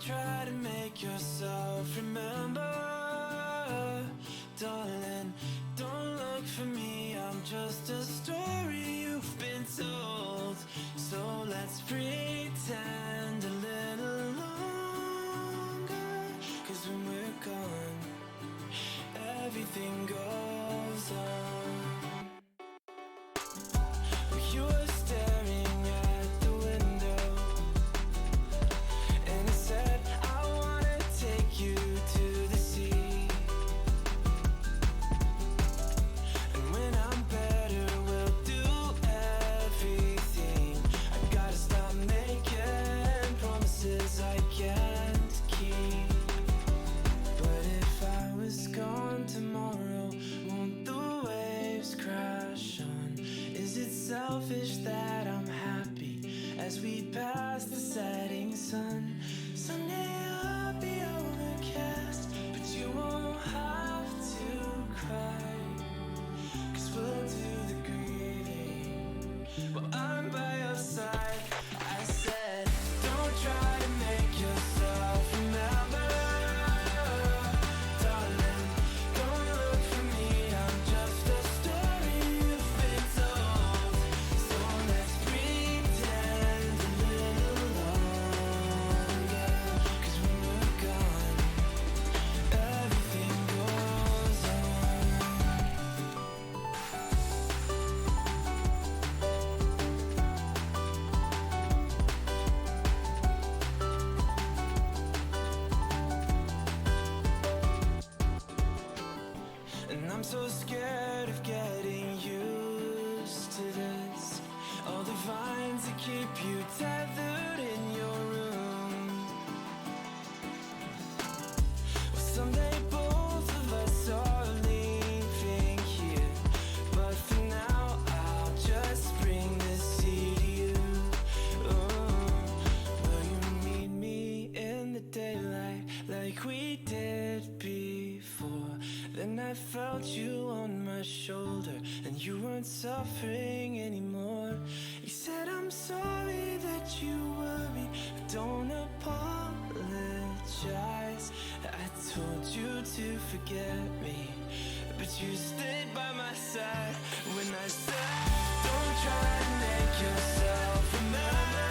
try to make yourself remember, darling. Don't look for me, I'm just a story you've been told. So let's pretend a little longer, 'cause when we're gone, everything goes on. You were staring at the window, and I said, I wanna take you to the sea. And when I'm better, we'll do everything. I gotta stop making promises I can't keep. But if I was gone tomorrow, won't the waves crash on? Is it selfish that I'm happy as we pass the setting sun? Someday I'll be overcast, but you won't have to cry, 'cause we'll do the grieving while I'm by your side. I said, don't try to make yourself remember, darling. Don't look for me, I'm just a story you've been told. So let's pretend a little longer, 'cause when we're gone, everything goes on. And I'm so scared of getting used to this. All the vines that keep you tethered in your room. Well, someday both of us are leaving here, but for now I'll just bring this sea to you. Will you meet me in the daylight like we did before? Then I felt you on my shoulder, and you weren't suffering anymore. You said, I'm sorry that you worry, but don't apologize. I told you to forget me, but you stayed by my side when I said, don't try to make yourself remember,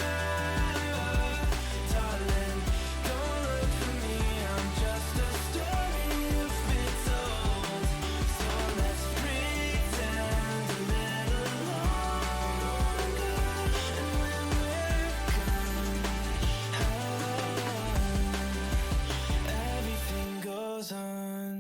darling. Don't look for me, I'm just a story you've been told. So let's pretend a little longer, and when we're gone, everything goes on.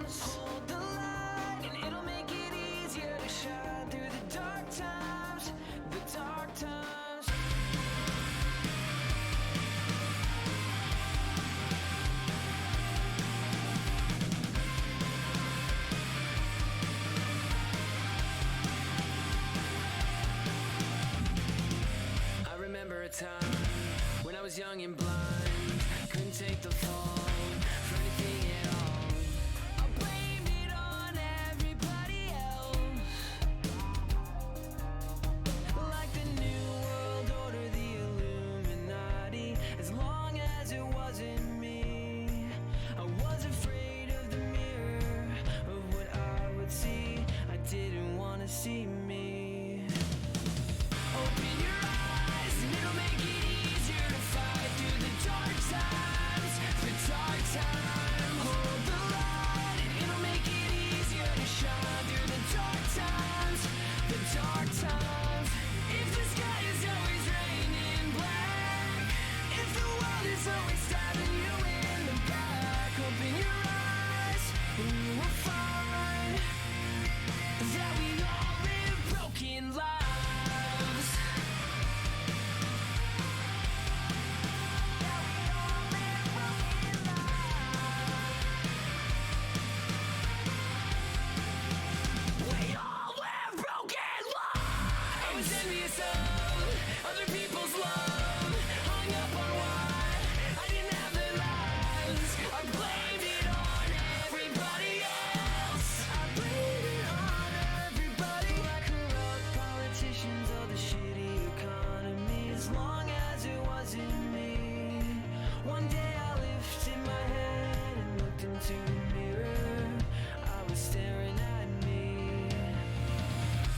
Hold the light and it'll make it easier to shine through the dark times, the dark times. I remember a time when I was young and blind, couldn't take the fall for anything at all. I blamed it on everybody else, like the new world order, the Illuminati. As long as it wasn't me, I was afraid of the mirror, of what I would see. I didn't want to see me. Open your eyes and it'll make it easier to fight through the dark times, the dark times. Hold the light and it'll make it easier to shine through the dark times, the dark times. If the sky is always raining black, if the world is always stabbing you in the back, open your eyes and you will find that we all live broken lives. We all live broken lives. I was envious of other people's love, hung up on why I didn't have their lives. I blamed it on everybody else. I blamed it on everybody. Like corrupt politicians or the shitty economy. As long as it wasn't me. One day I lifted my head and looked into the mirror. I was staring at me.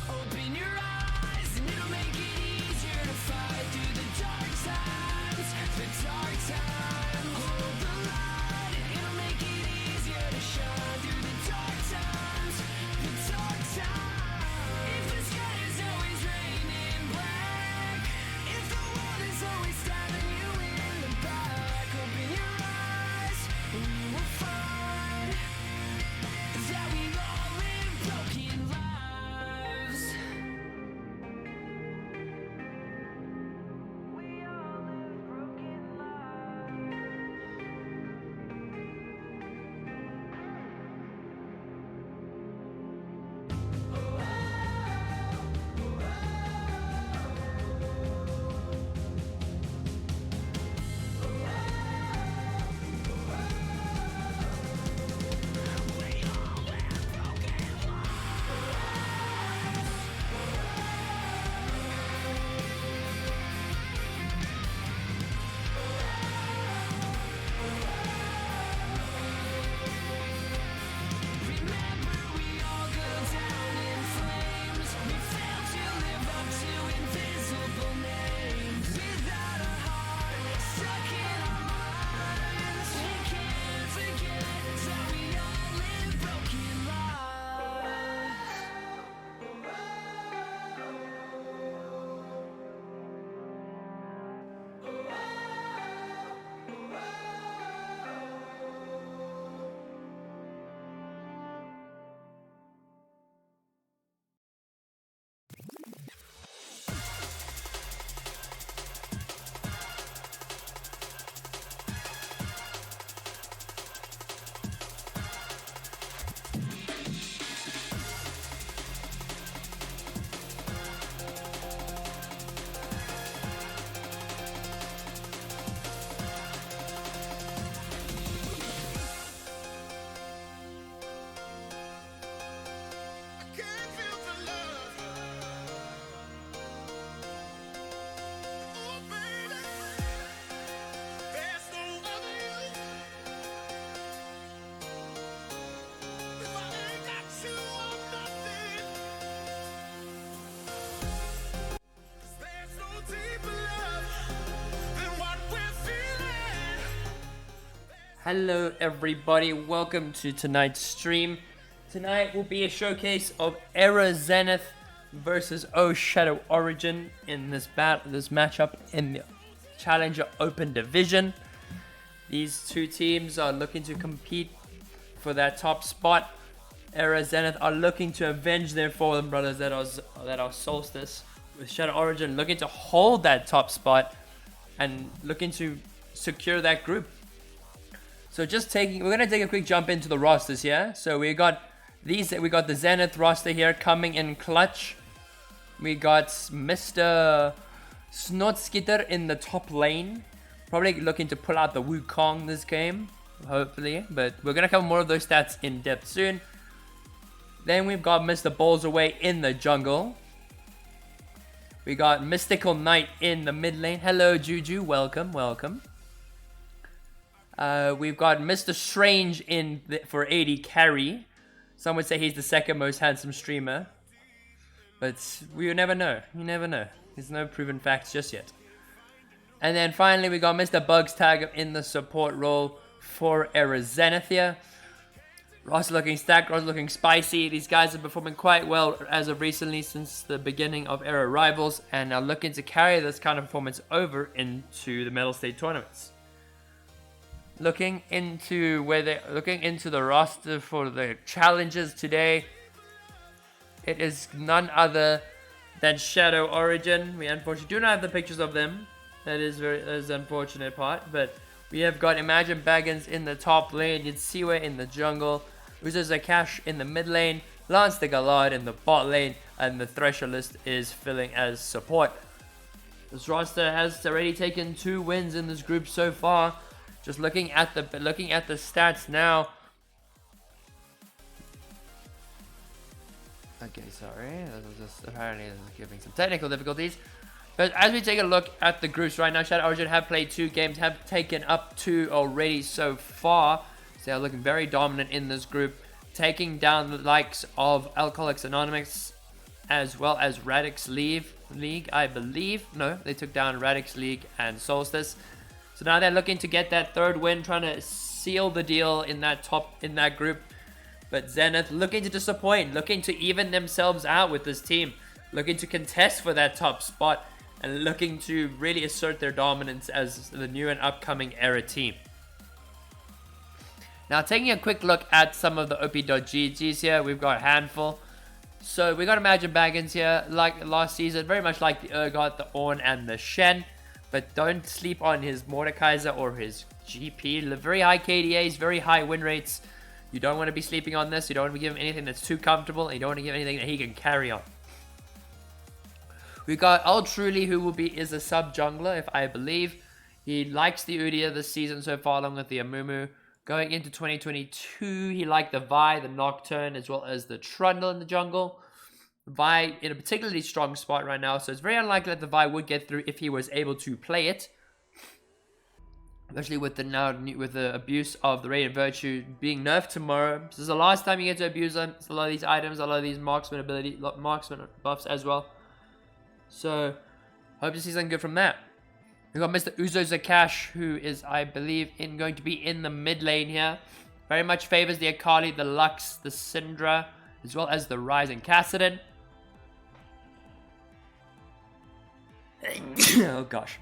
Open your eyes and it'll make it easier to fight through the dark times, the dark times. Hold the light and it'll make it easier to shine through the dark times, the dark times. If the sky is always raining black, if the world is always stabbing you in the back, open your eyes and you will find that we all live broken lives. We all live broken lives. We all live broken lives. Remember, we all go down in flames. We fail to live up to invisible names. Without a heart, stuck in our minds. We can't forget that we all live broken Hello everybody, welcome to tonight's stream. Tonight will be a showcase of Era Zenith versus OSHDW Origin in this matchup in the Challenger Open Division. These two teams are looking to compete for that top spot. Era Zenith are looking to avenge their fallen brothers that are Solstice. With Shadow Origin looking to hold that top spot and looking to secure that group. So we're gonna take a quick jump into the rosters here. So we got the Zenith roster here coming in clutch. We got Mr. Snotskitter in the top lane. Probably looking to pull out the Wukong this game, hopefully. But we're gonna cover more of those stats in depth soon. Then we've got Mr. Balls Away in the jungle. We got Mystical Knight in the mid lane. Hello, Juju. Welcome, welcome. We've got Mr. Strange for AD carry. Some would say he's the second most handsome streamer. But we never know. You never know. There's no proven facts just yet. And then finally, we got Mr. Bugs Tag in the support role for Era Zenith here. Ross looking stacked, Ross looking spicy. These guys are performing quite well as of recently since the beginning of Era Rivals and are looking to carry this kind of performance over into the Mettlestate tournaments. Looking into the roster for the challenges today, it is none other than Shadow Origin. We unfortunately do not have the pictures of them. That is the unfortunate part. But we have got Imagine Baggins in the top lane, Yitsiwe in the jungle, Uzo Zakash in the mid lane, Lance the Galard in the bot lane, and the Thresher list is filling as support. This roster has already taken 2 wins in this group so far. Just looking at the stats now. Okay, sorry. That was just apparently giving some technical difficulties. But as we take a look at the groups right now, Shadow Origin have played 2 games, have taken up 2 already so far. So they're looking very dominant in this group, taking down the likes of Alcoholics Anonymous as well as Radix League, I believe. No, they took down Radix League and Solstice. So now they're looking to get that 3rd win, trying to seal the deal in that group. But Zenith looking to disappoint, looking to even themselves out with this team, looking to contest for that top spot, and looking to really assert their dominance as the new and upcoming Era team. Now taking a quick look at some of the OP.GGs here, we've got a handful. So we got Imagine Baggins here, like last season, very much like the Urgot, the Ornn, and the Shen. But don't sleep on his Mordekaiser or his GP. Very high KDAs, very high win rates. You don't want to be sleeping on this. You don't want to give him anything that's too comfortable. And you don't want to give him anything that he can carry on. We got Ultruly, who is a sub jungler, if I believe. He likes the Udyr this season so far, along with the Amumu. Going into 2022, he liked the Vi, the Nocturne, as well as the Trundle in the jungle. Vi in a particularly strong spot right now, so it's very unlikely that the Vi would get through if he was able to play it. Especially with the abuse of the Radiant Virtue being nerfed tomorrow. This is the last time you get to abuse them. It's a lot of these items, a lot of these marksman buffs as well. So, hope to see something good from that. We've got Mr. Uzo Zakash, who is, I believe, going to be in the mid lane here. Very much favors the Akali, the Lux, the Syndra, as well as the Rising Kassadin. Oh gosh.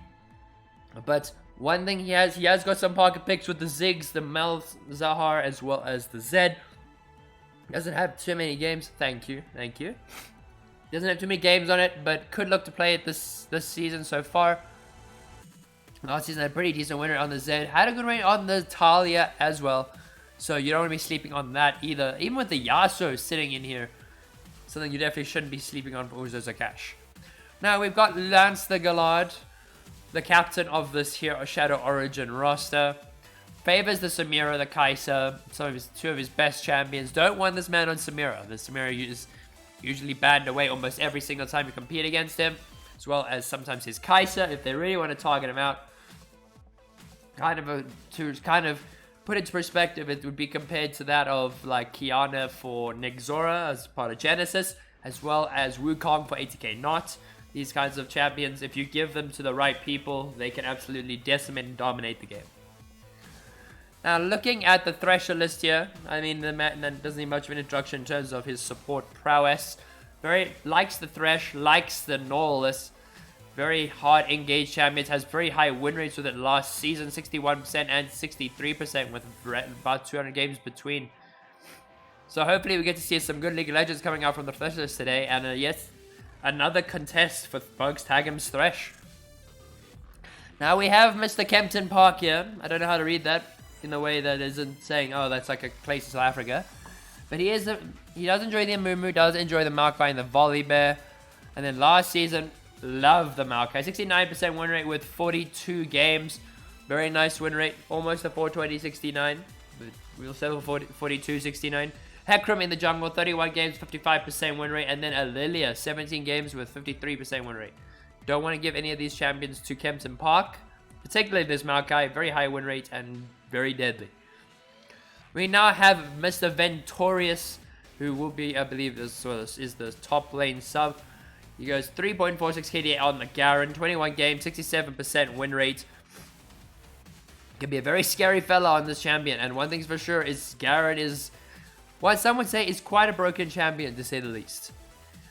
But one thing he has got some pocket picks with the Ziggs, the Malzahar, as well as the Zed. Doesn't have too many games. Thank you. Doesn't have too many games on it, but could look to play it this season so far. Last season had a pretty decent winner on the Zed. Had a good reign on the Talia as well. So you don't want to be sleeping on that either. Even with the Yasuo sitting in here. Something you definitely shouldn't be sleeping on for Uzo Zakash. Now we've got Lance the Galard, the captain of this here Shadow Origin roster. Favors the Samira, the Kai'Sa, two of his best champions. Don't want this man on Samira. The Samira is usually banned away almost every single time you compete against him. As well as sometimes his Kai'Sa if they really want to target him out. To put into perspective, it would be compared to that of like Kiana for Nexora as part of Genesis, as well as Wukong for ATK Not. These kinds of champions, if you give them to the right people, they can absolutely decimate and dominate the game. Now, looking at the Thresher list here, I mean, the man doesn't need much of an introduction in terms of his support prowess. Likes the Thresh, likes the Nautilus. Very hard engaged champions, has very high win rates with it last season, 61% and 63% with about 200 games between So hopefully we get to see some good League of Legends coming out from the Thresh list today. And yes, another contest for Bugs Tagham's Thresh. Now we have Mr. Kempton Park here. I don't know how to read that in a way that isn't saying, oh, that's like a place in South Africa. But he does enjoy the Amumu, does enjoy the Maokai and the Volley Bear. And then last season, love the Maokai. 69% win rate with 42 games. Very nice win rate. Almost a 420-69. But we'll settle for 42-69. Hecarim in the jungle, 31 games, 55% win rate. And then Alilia, 17 games with 53% win rate. Don't want to give any of these champions to Kempton Park. Particularly this Maokai, very high win rate and very deadly. We now have Mr. Ventorius, who will be, I believe, this is the top lane sub. He goes 3.46 KDA on the Garen, 21 games, 67% win rate. Can be a very scary fella on this champion, and one thing's for sure is Garen is, what some would say, is quite a broken champion to say the least.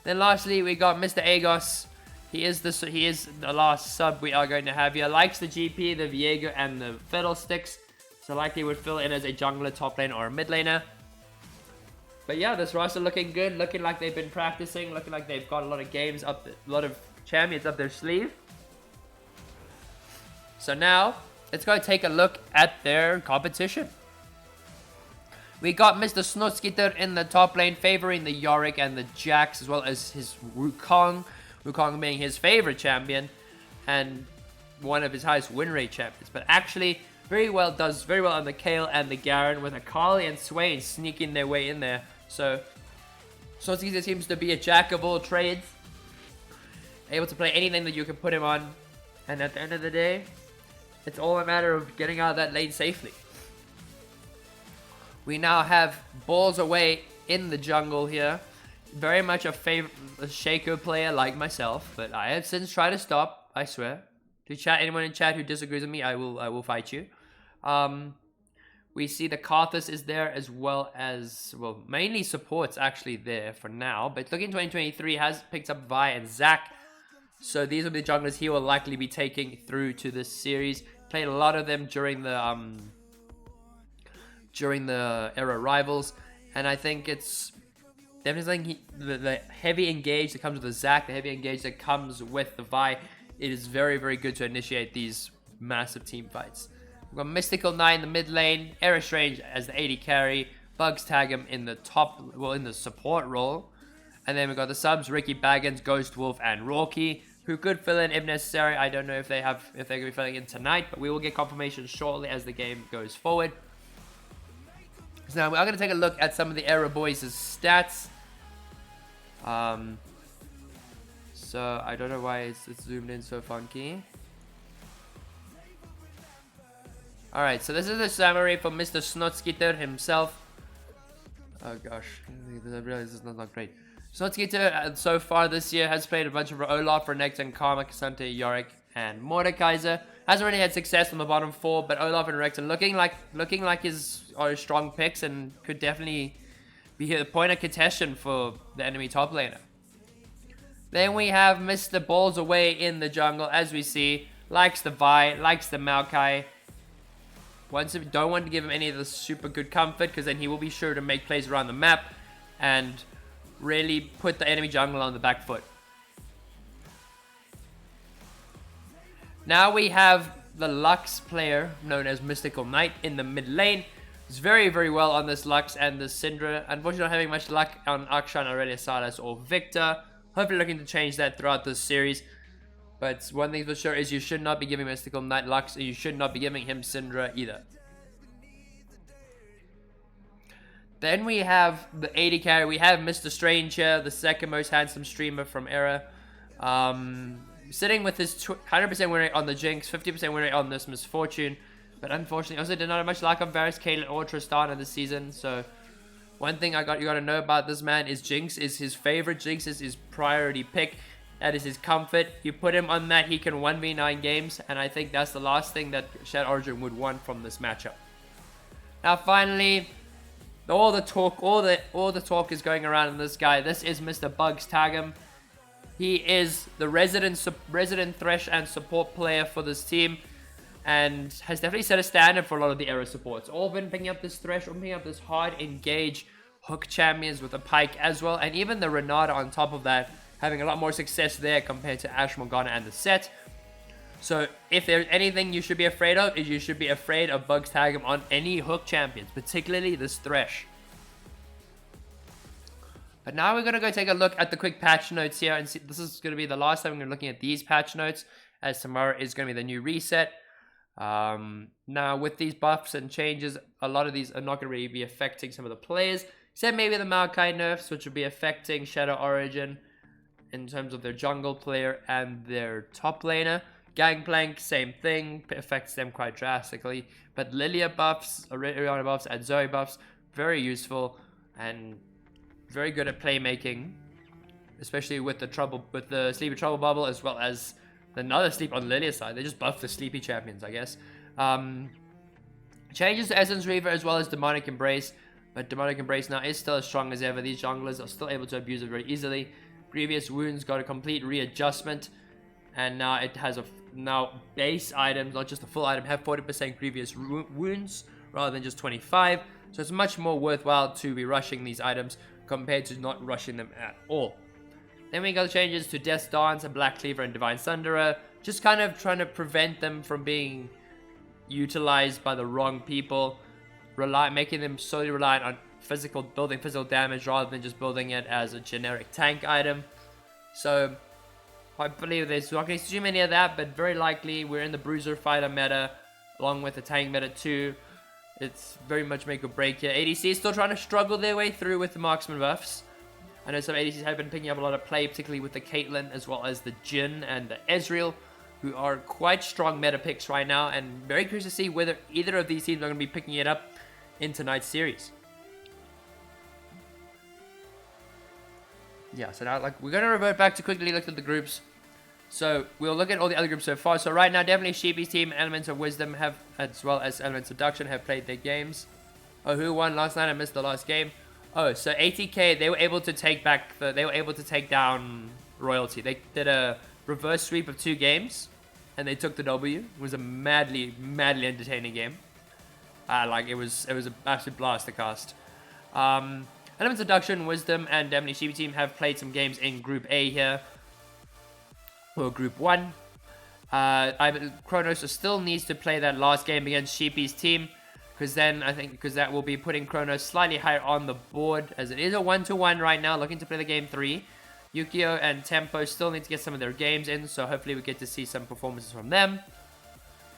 Then lastly, we got Mr. Agos. He is the last sub we are going to have here. Likes the GP, the Viego, and the Fiddlesticks. So likely would fill in as a jungler, top lane, or a mid laner. But yeah, this roster looking good, looking like they've been practicing, looking like they've got a lot of games up, a lot of champions up their sleeve. So now, let's go take a look at their competition. We got Mr. Snotskeeter in the top lane, favoring the Yorick and the Jax, as well as his Wukong. Wukong being his favorite champion, and one of his highest win rate champions. But actually, does very well on the Kayle and the Garen, with Akali and Swain sneaking their way in there. So, Snotskeeter seems to be a jack of all trades. Able to play anything that you can put him on. And at the end of the day, it's all a matter of getting out of that lane safely. We now have Balls Away in the jungle here. Very much a Shaco player like myself, but I have since tried to stop, I swear. To chat, anyone in chat who disagrees with me, I will fight you. We see the Karthus is there, as well as, well, mainly supports actually there for now. But looking 2023 has picked up Vi and Zac. So these will be the junglers he will likely be taking through to this series. Played a lot of them during the era rivals, and I think it's definitely the heavy engage that comes with the Zac, the heavy engage that comes with the Vi. It is very, very good to initiate these massive team fights. We've got Mystical Knight in the mid lane, Era Strange as the AD carry, Bugs Tagham in the in the support role. And then we've got the subs, Ricky Baggins, Ghost Wolf, and Rocky, who could fill in if necessary. I don't know if they're going to be filling in tonight, but we will get confirmation shortly as the game goes forward. So now we are going to take a look at some of the Era Boys' stats. So I don't know why it's zoomed in so funky. Alright, so this is a summary for Mr. Snotskeeter himself. Oh gosh, I realize this is not great. Snotskeeter so far this year has played a bunch of Olaf, Renekton, Karma, Cassandra, Yorick, and Mordekaiser. Hasn't really had success on the bottom four, but Olaf and Renekton looking like are strong picks and could definitely be the point of contention for the enemy top laner. Then we have Mr. Balls Away in the jungle, as we see. Likes the Vi, likes the Maokai. Don't want to give him any of the super good comfort, because then he will be sure to make plays around the map and really put the enemy jungle on the back foot. Now we have the Lux player, known as Mystical Knight, in the mid lane. He's very, very well on this Lux and the Syndra. Unfortunately, not having much luck on Akshan, Aurelia, Salas, or Victor. Hopefully looking to change that throughout this series. But one thing for sure is you should not be giving Mystical Knight Lux, and you should not be giving him Syndra either. Then we have the AD carry. We have Mr. Strange here, the second most handsome streamer from Era. Sitting with his 100% win rate on the Jinx, 50% win rate on this Misfortune. But unfortunately, also did not have much luck on Varus, Caitlyn, or Tristana this season. So one thing you gotta know about this man is Jinx is his favorite. Jinx is his priority pick. That is his comfort. You put him on that, he can 1v9 games, and I think that's the last thing that Shed Origin would want from this matchup. Now finally, all the talk is going around in this guy. This is Mr. Bugs Tagham. He is the resident Thresh and support player for this team, and has definitely set a standard for a lot of the Era supports. All been picking up this Thresh, or picking up this hard engage, hook champions with the Pike as well, and even the Renata on top of that, having a lot more success there compared to Ash, Morgana, and the Set. So if there's anything you should be afraid of, is you should be afraid of Bugs Tag on any hook champions, particularly this Thresh. But now we're going to go take a look at the quick patch notes here, and see, this is going to be the last time we're going to be looking at these patch notes, as tomorrow is going to be the new reset. Now with these buffs and changes, a lot of these are not going to really be affecting some of the players, except maybe the Maokai nerfs, which will be affecting Shadow Origin in terms of their jungle player and their top laner. Gangplank, same thing, affects them quite drastically. But Lilia buffs, Orianna buffs, and Zoe buffs, very useful and very good at playmaking, especially with the Sleepy Trouble Bubble, as well as another sleep on Lilia's side. They just buff the Sleepy champions, I guess. Changes to Essence Reaver as well as Demonic Embrace, but Demonic Embrace now is still as strong as ever. These junglers are still able to abuse it very easily. Previous wounds got a complete readjustment, and now it has now base items, not just the full item, have 40% previous wounds rather than just 25. So it's much more worthwhile to be rushing these items compared to not rushing them at all. Then we got changes to Death's Dance and Black Cleaver and Divine Thunderer, just kind of trying to prevent them from being utilized by the wrong people, making them solely reliant on building physical damage rather than just building it as a generic tank item. So I believe there's not going to be too many of that, but very likely we're in the Bruiser Fighter meta, along with the tank meta too. It's very much make or break here. ADC is still trying to struggle their way through with the marksman buffs. I know some ADCs have been picking up a lot of play, particularly with the Caitlyn, as well as the Jhin and the Ezreal, who are quite strong meta picks right now, and very curious to see whether either of these teams are going to be picking it up in tonight's series. Yeah, so now we're going to revert back to quickly look at the groups. So we'll look at all the other groups so far. So right now, definitely Sheepy's team, Elements of Wisdom, as well as Elements of Seduction, have played their games. Oh, who won last night? I missed the last game. Oh, so ATK, they were able to take down Royalty. They did a reverse sweep of 2 games, and they took the W. It was a madly entertaining game. It was an absolute blast to cast. Elements of Seduction, Wisdom, and definitely Sheepy team have played some games in Group A here. Or Group 1. Kronos still needs to play that last game against Sheepy's team, because that will be putting Kronos slightly higher on the board, as it is a 1-1 right now, looking to play the game 3. Yukio and Tempo still need to get some of their games in, so hopefully we get to see some performances from them.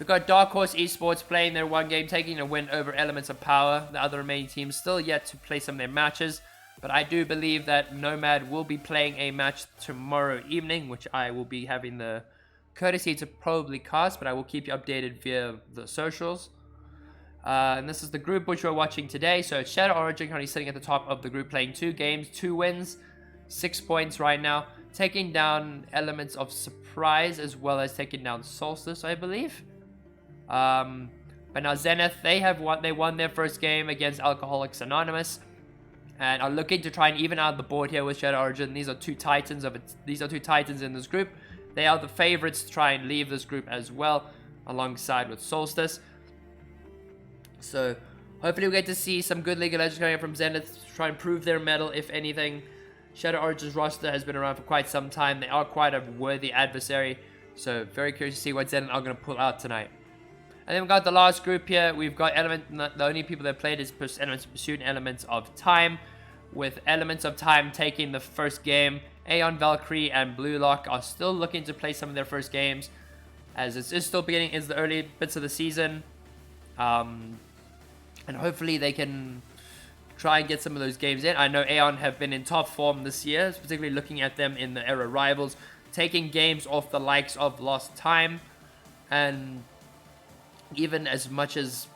We've got Dark Horse Esports playing their 1 game, taking a win over Elements of Power. The other remaining teams still yet to play some of their matches, but I do believe that Nomad will be playing a match tomorrow evening, which I will be having the courtesy to probably cast, but I will keep you updated via the socials. And this is the group which we're watching today. So Shadow Origin currently sitting at the top of the group, playing 2 games, 2 wins, 6 points right now, taking down Elements of Surprise as well as taking down Solstice, I believe. But now Zenith, they won their first game against Alcoholics Anonymous, and are looking to try and even out the board here with Shadow Origin. These are two titans in this group. They are the favorites to try and leave this group as well, alongside with Solstice. So hopefully we get to see some good League of Legends coming up from Zenith to try and prove their mettle, if anything. Shadow Origin's roster has been around for quite some time. They are quite a worthy adversary, so very curious to see what Zenith are going to pull out tonight. And then we've got the last group here. We've got the only people that played is Elements of Pursuit and Elements of Time, with Elements of Time taking the first game. Aeon, Valkyrie, and Blue Lock are still looking to play some of their first games, as it's just still beginning, is the early bits of the season. And hopefully they can try and get some of those games in. I know Aeon have been in top form this year, particularly looking at them in the era rivals, taking games off the likes of Lost Time, and even as much as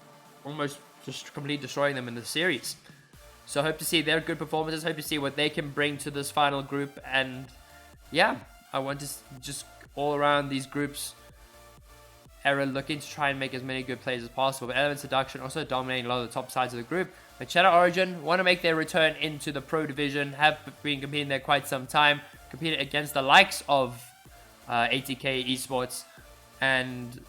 almost just completely destroying them in the series. So I hope to see their good performances, hope to see what they can bring to this final group, and yeah, I want to just all around these groups era looking to try and make as many good plays as possible. But Element Seduction also dominating a lot of the top sides of the group. But Shadow Origin want to make their return into the Pro Division, have been competing there quite some time, competed against the likes of ATK Esports, and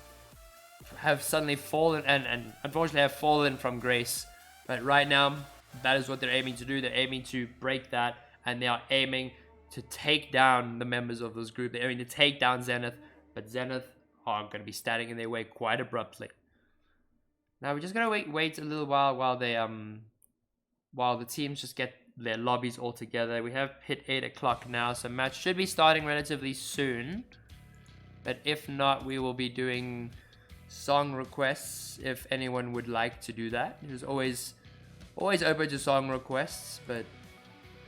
have suddenly fallen, and unfortunately have fallen from grace. But right now, that is what they're aiming to do. They're aiming to break that, and they are aiming to take down the members of this group. They're aiming to take down Zenith, but Zenith are going to be standing in their way quite abruptly. Now we're just gonna wait a little while while the teams just get their lobbies all together. We have hit 8 o'clock now, so match should be starting relatively soon. But if not, we will be doing song requests if anyone would like to do that. There's always open to song requests, but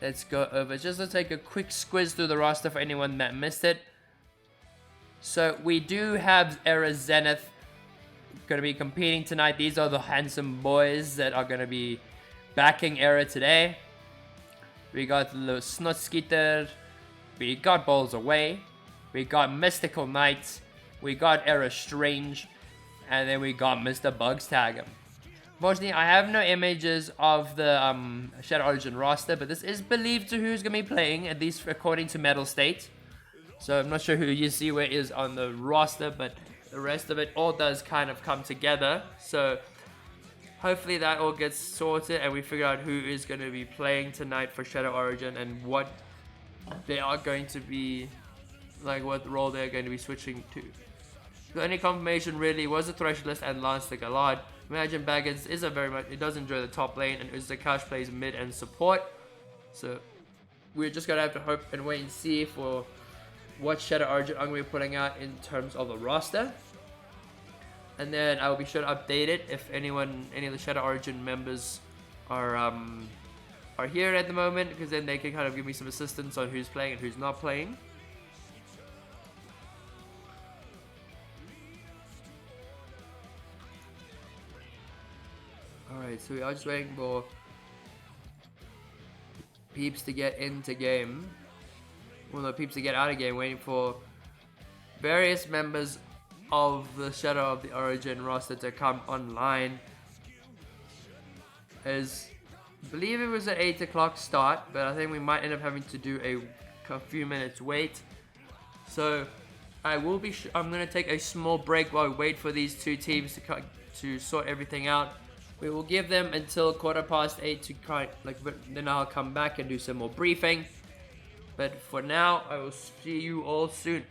let's go over just to take a quick squiz through the roster for anyone that missed it. So we do have Era Zenith going to be competing tonight. These are the handsome boys that are going to be backing Era today. We got the Snotskeeter, we got Balls Away, we got Mystical Knight, we got Era Strange, and then we got Mr. Bugs Tag him. Unfortunately, I have no images of the Shadow Origin roster, but this is believed to who's going to be playing, at least according to Mettlestate. So I'm not sure who you see where is on the roster, but the rest of it all does kind of come together. So hopefully that all gets sorted and we figure out who is going to be playing tonight for Shadow Origin and what they are going to be, like what role they're going to be switching to. The only confirmation really was the Thresholist and Lance the Galad. Imagine Baggins is it does enjoy the top lane, and Uzakash plays mid and support. So we're just going to have to hope and wait and see for what Shadow Origin I'm going to be putting out in terms of the roster. And then I will be sure to update it if any of the Shadow Origin members are here at the moment, because then they can kind of give me some assistance on who's playing and who's not playing. Alright, so we are just waiting for peeps to get into game. Well, no, peeps to get out of game, waiting for various members of the Shadow of the Origin roster to come online. As I believe it was at 8 o'clock start, but I think we might end up having to do a few minutes wait. So I'm going to take a small break while we wait for these two teams to sort everything out. We will give them until 8:15 to then I'll come back and do some more briefing. But for now, I will see you all soon.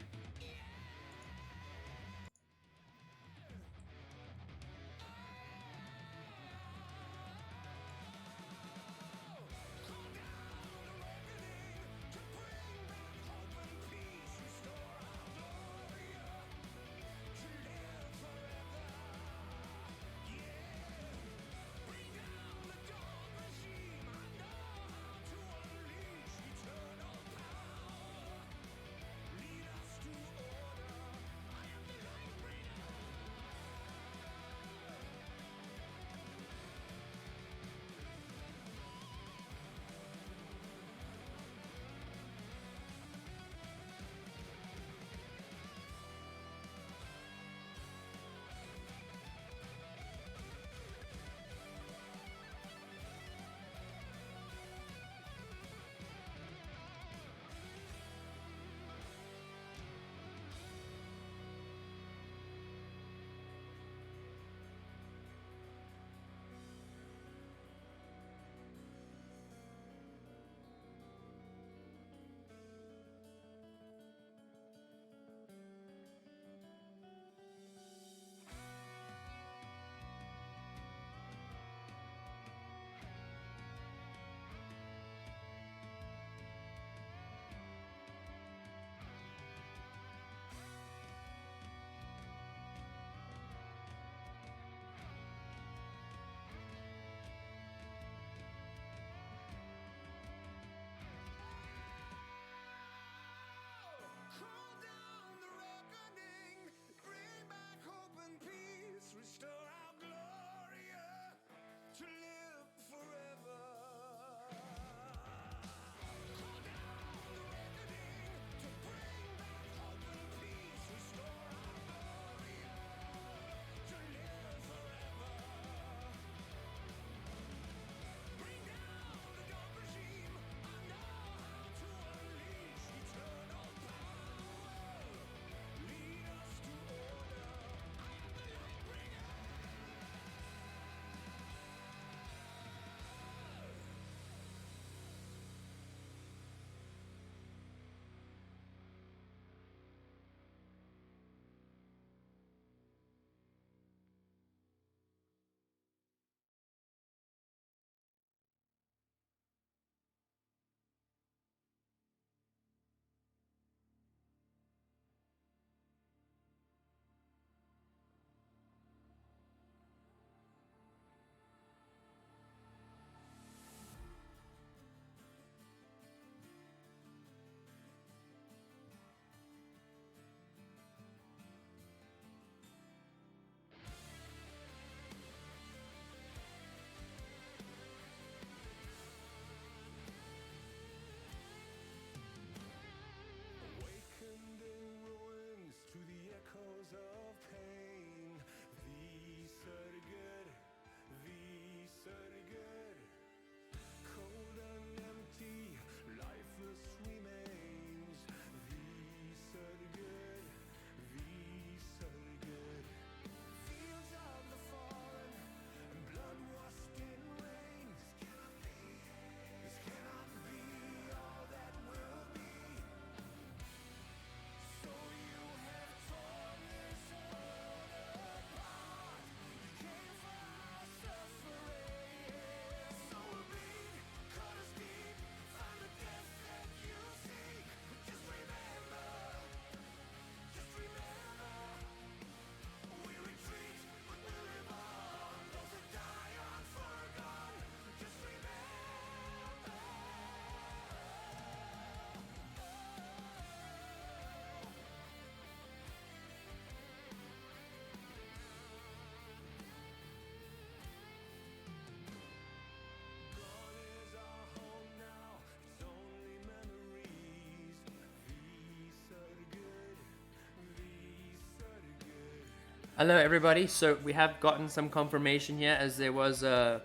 Hello, everybody. So we have gotten some confirmation here, as there was a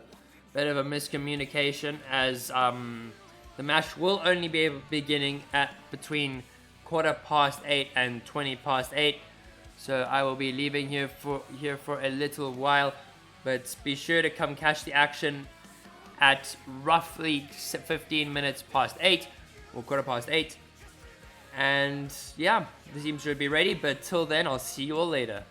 bit of a miscommunication, as the match will only be beginning at between 8:15 and 8:20. So I will be leaving here for a little while, but be sure to come catch the action at roughly 15 minutes past 8 or 8:15. And yeah, the team should be ready. But till then, I'll see you all later.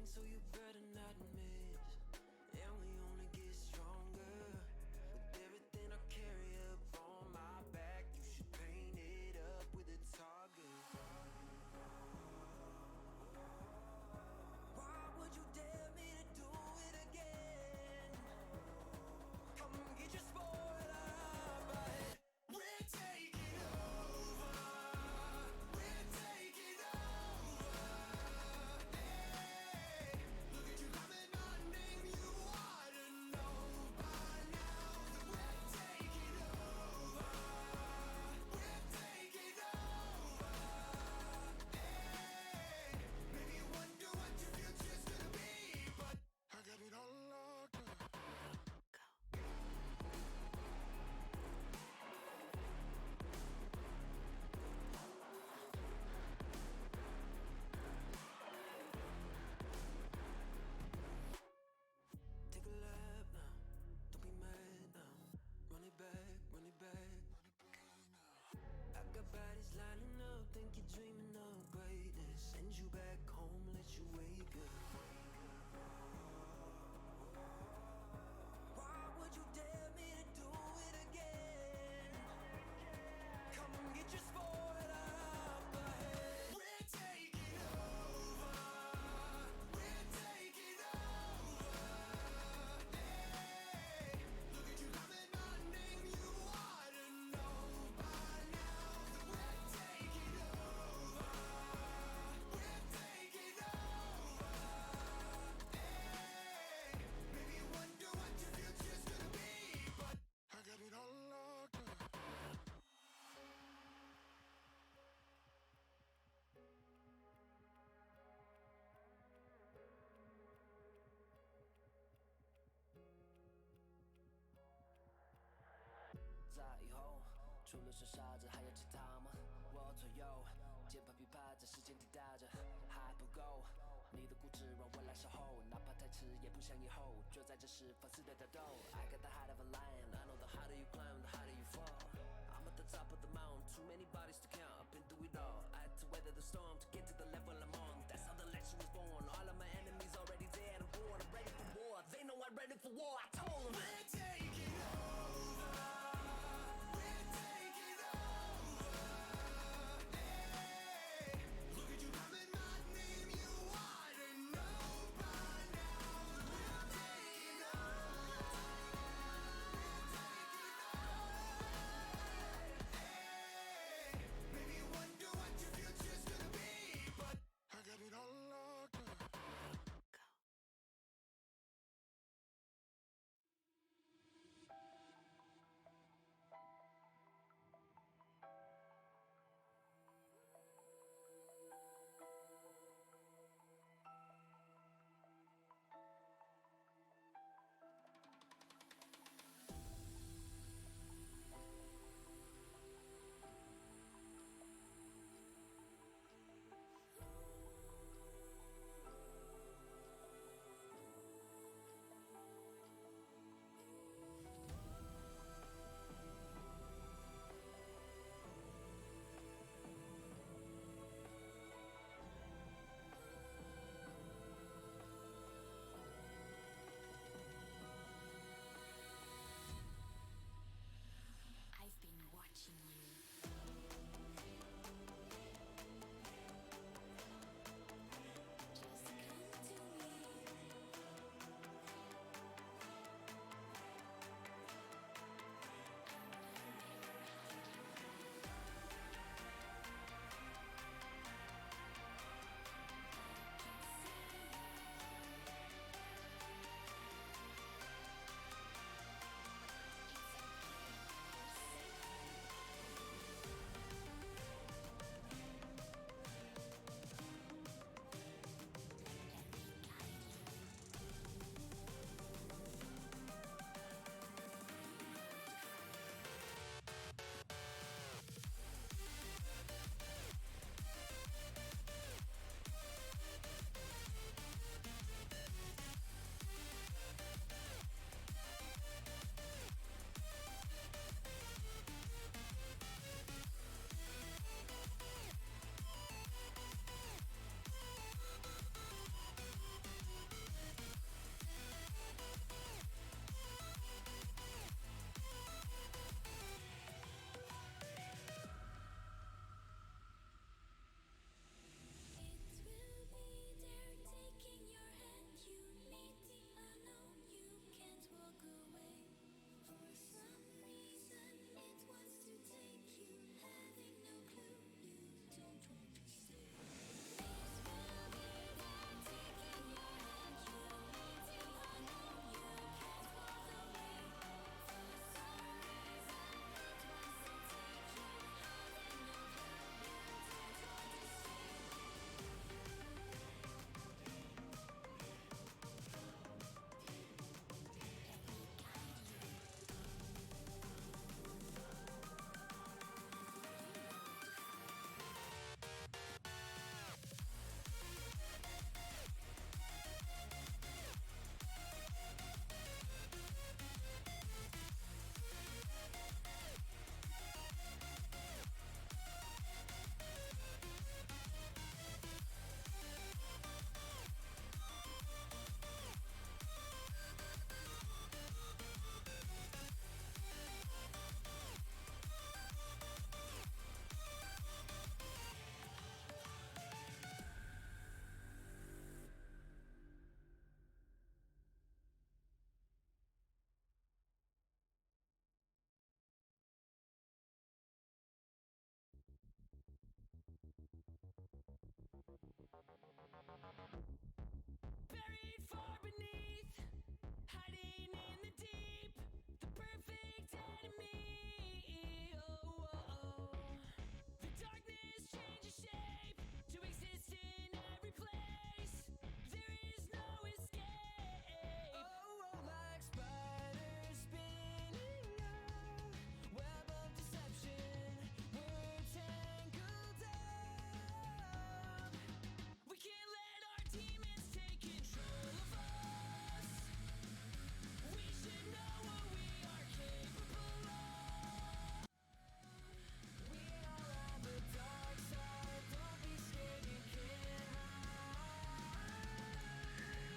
so you better not miss. And we only get stronger with everything I carry up on my back. You should paint it up with a target. Why would you dare me to do it again? Come get your spoiler, but we're taking over. We're taking over. Hey, look at you calling my name. You ought to know by now that we're taking over. We're taking over. Hey, maybe you wonder what your future's gonna be, but I got it all locked up. Take a lap now, don't be mad now. Run it back, run it back. I got bodies lining up, think you're dreaming of greatness. Send you back home, let you wake up. Why would you dare me to do it again? Come and get your spoiler up ahead. We're taking over. We're taking over. Hey, look at you calling my name. You ought to know by now that we're taking over. We're taking over. Hey, maybe you wonder what your future's gonna be, but I got it all locked up.在以后，除了是傻子，还有其他吗？我左右，键盘噼啪着，时间滴答着，还不够。你的固执让我来守候，哪怕太迟也不想以后。就在这时放肆的打斗。I got the heart of a lion, I know the harder you climb, the harder you fall. I'm at the top of the mountain, too many bodies to count. I've been through it all. I had to weather the storm to get to the level I'm on. That's how the legend was born. All of my enemies already dead and born. I'm ready for war. They know I'm ready for war. I told them we're taking over. We're taking over. Hey, look at you calling my name. You ought to know by now that we're taking over. We're taking over.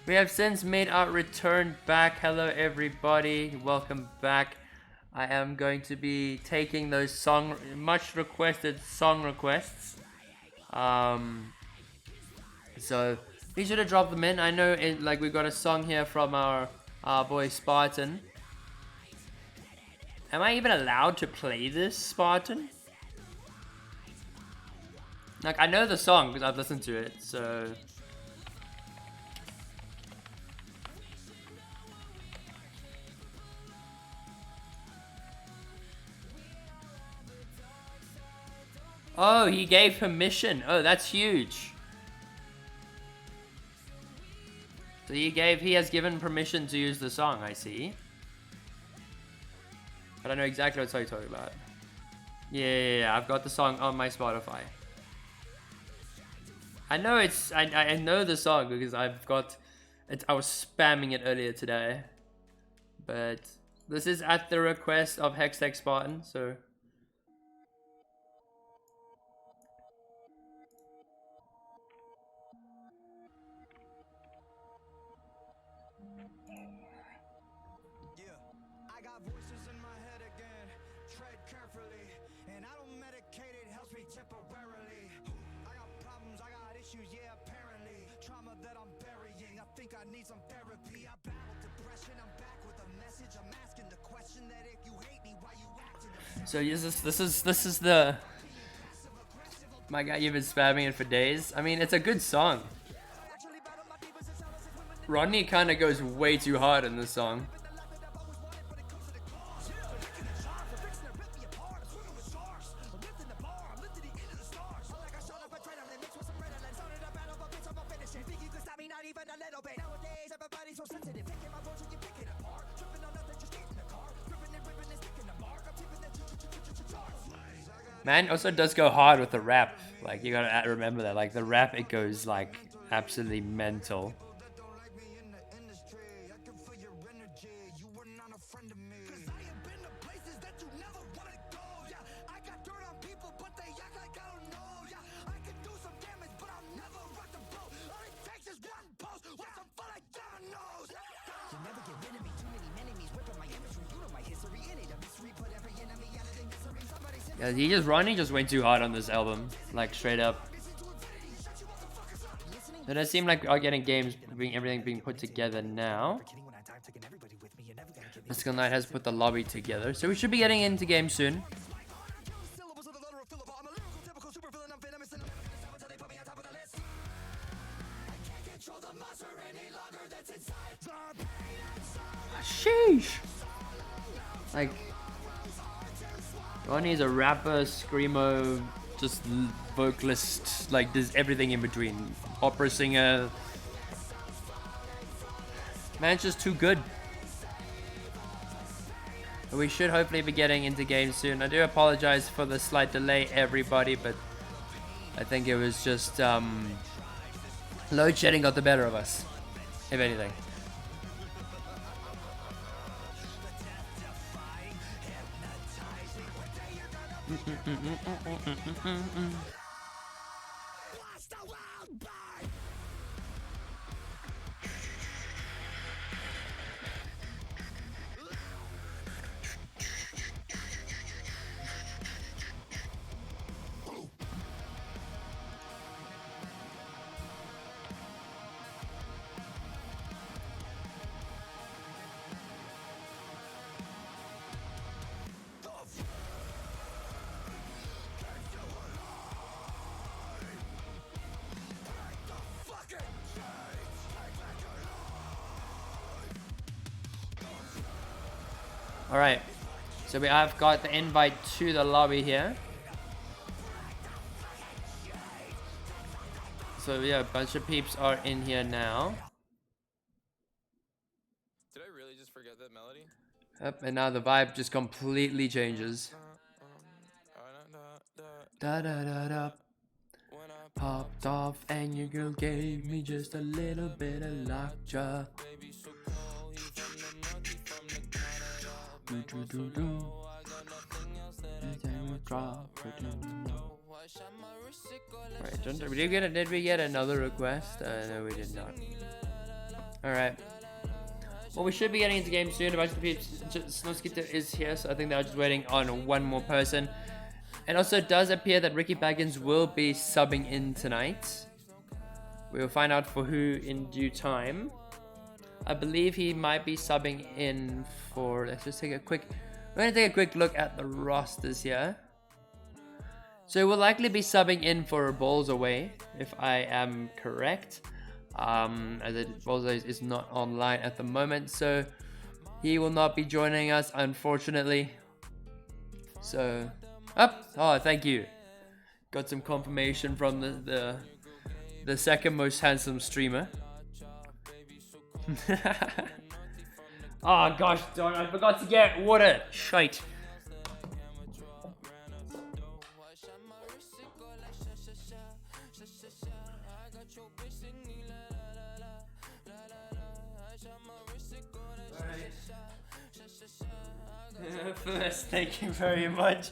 We have since made our return back. Hello everybody, welcome back. I am going to be taking those much requested song requests. So be sure to drop them in. I know like we got a song here from our boy Spartan. Am I even allowed to play this, Spartan? Like, I know the song because I've listened to it, so... Oh, he gave permission. Oh, that's huge. So he has given permission to use the song, I see. But I know exactly what song you're talking about. Yeah, I've got the song on my Spotify. I know I know the song because I've got it. I was spamming it earlier today. But this is at the request of Hextech Spartan, so... So this is the... My God, you've been spamming it for days. I mean, it's a good song. Rodney kind of goes way too hard in this song. Man also does go hard with the rap. Like, you gotta remember that. Like, the rap, it goes, like, absolutely mental. Yeah, Ronnie just went too hard on this album, like straight up. It does seem like we are getting games, everything being put together now. Mystical Knight has put the lobby together, so we should be getting into games soon. Sheesh! Like... Ronnie's a rapper, screamo, just vocalist, like does everything in between. Opera singer. Man's just too good. But we should hopefully be getting into games soon. I do apologize for the slight delay, everybody, but I think it was just load shedding got the better of us, if anything. Alright, so I've got the invite to the lobby here. So yeah, a bunch of peeps are in here now. Did I really just forget that melody? Yep, and now the vibe just completely changes. Da da da da. Popped off and your girl gave me just a little bit of lockjaw. Right, did we get another request? No, we did not. Alright. Well, we should be getting into game soon. A bunch of people, Snowskitter is here, so I think they're just waiting on one more person. And also, it does appear that Ricky Baggins will be subbing in tonight. We will find out for who in due time. I believe he might be subbing in for. Let's just take a quick. We're gonna take a quick look at the rosters here. So we'll likely be subbing in for Balls Away, if I am correct. As Balls Away is not online at the moment, so he will not be joining us, unfortunately. So, oh, thank you. Got some confirmation from the second most handsome streamer. Oh gosh, darn! I forgot to get water. Shite. First, thank you very much.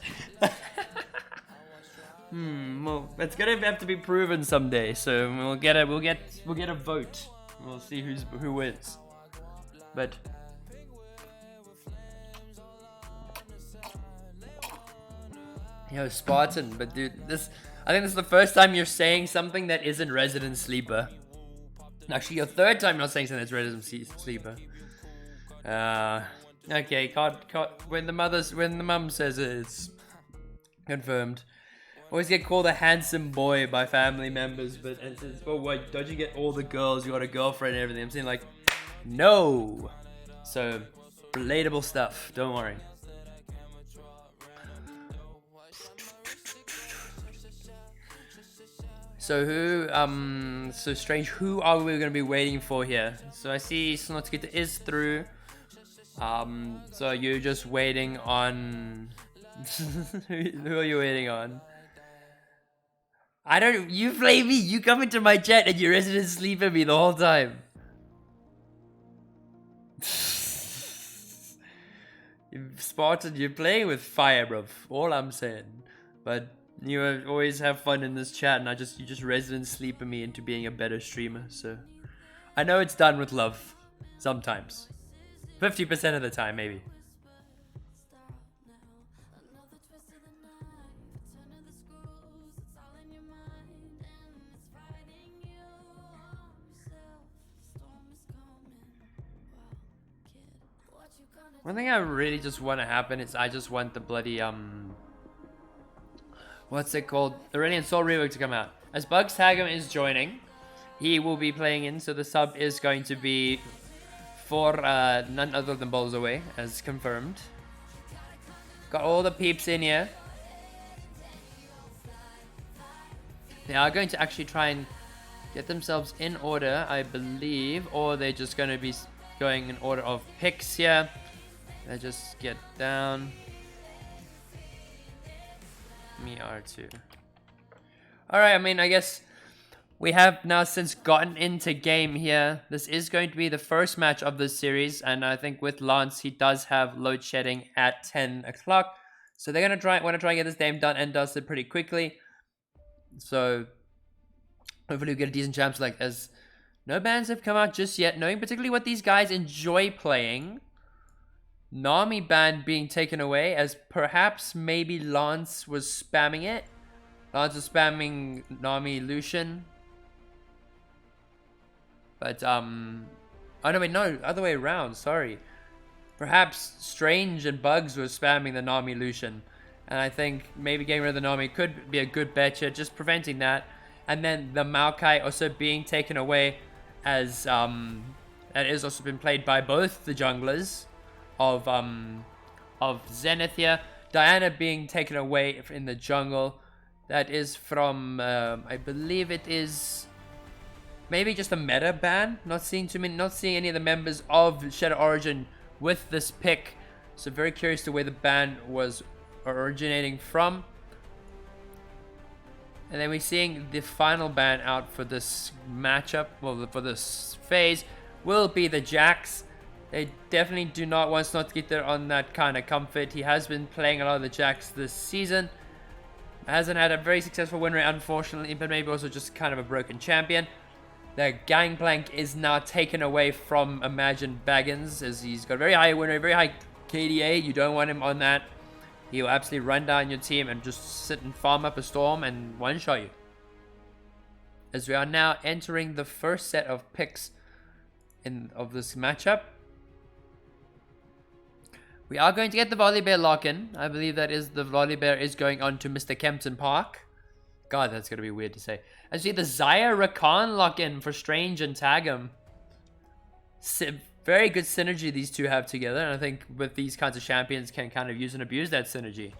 Well, it's gonna have to be proven someday. So we'll get a vote. We'll see who wins. But yo, Spartan. But dude, I think this is the first time you're saying something that isn't Resident Sleeper. Actually, your third time not saying something that's Resident Sleeper. Okay, when the mum says it, it's confirmed. Always get called a handsome boy by family members, but it says, oh wait, don't you get all the girls? You got a girlfriend and everything. I'm saying like, no. So relatable stuff. Don't worry. So so Strange, who are we going to be waiting for here? So I see Snotskita is through. So you're just waiting on. Who are you waiting on? You play me. You come into my chat and you're Resident Sleeper me the whole time. Spartan, you're playing with fire, bro. All I'm saying. But you always have fun in this chat, and you just Resident Sleeper me into being a better streamer. So I know it's done with love. Sometimes. 50% of the time, maybe. One thing I really just want to happen is I just want the bloody what's it called? The Radiant Soul rework to come out. As Bugs Tagum is joining, he will be playing in, so the sub is going to be for none other than Balls Away, as confirmed. Got all the peeps in here. They are going to actually try and get themselves in order, I believe, or they're just going to be going in order of picks here. Let's just get down. Me R2. Alright, I mean, I guess we have now since gotten into game here. This is going to be the first match of this series, and I think with Lance, he does have load shedding at 10 o'clock. So they're want to try and get this game done and dusted pretty quickly. So hopefully we get a decent chance. Like, as no bans have come out just yet, knowing particularly what these guys enjoy playing. Nami ban being taken away, as perhaps maybe Lance was spamming it. Lance was spamming Nami Lucian. But, oh no, wait, no, other way around, sorry. Perhaps Strange and Bugs were spamming the Nami Lucian. And I think maybe getting rid of the Nami could be a good bet here, just preventing that. And then the Maokai also being taken away, as, that has also been played by both the junglers of Zenith here. Diana being taken away in the jungle. That is from, I believe it is maybe just a meta ban. Not seeing any of the members of Shadow Origin with this pick. So very curious to where the ban was originating from. And then we're seeing the final ban out for this matchup, well, for this phase, will be the Jax. They definitely do not want Snotskita on that kind of comfort. He has been playing a lot of the Jax this season. Hasn't had a very successful win rate, unfortunately, but maybe also just kind of a broken champion. The gangplank is now taken away from Imagine Baggins, as he's got very high win rate, very high KDA. You don't want him on that. He will absolutely run down your team and just sit and farm up a storm and one-shot you. As we are now entering the first set of picks of this matchup. We are going to get the Volibear lock-in. I believe that is the Volibear is going on to Mr. Kempton Park. God, that's going to be weird to say. I see the Xayah Rakan lock-in for Strange and Tag'em. Very good synergy these two have together. And I think with these kinds of champions can kind of use and abuse that synergy.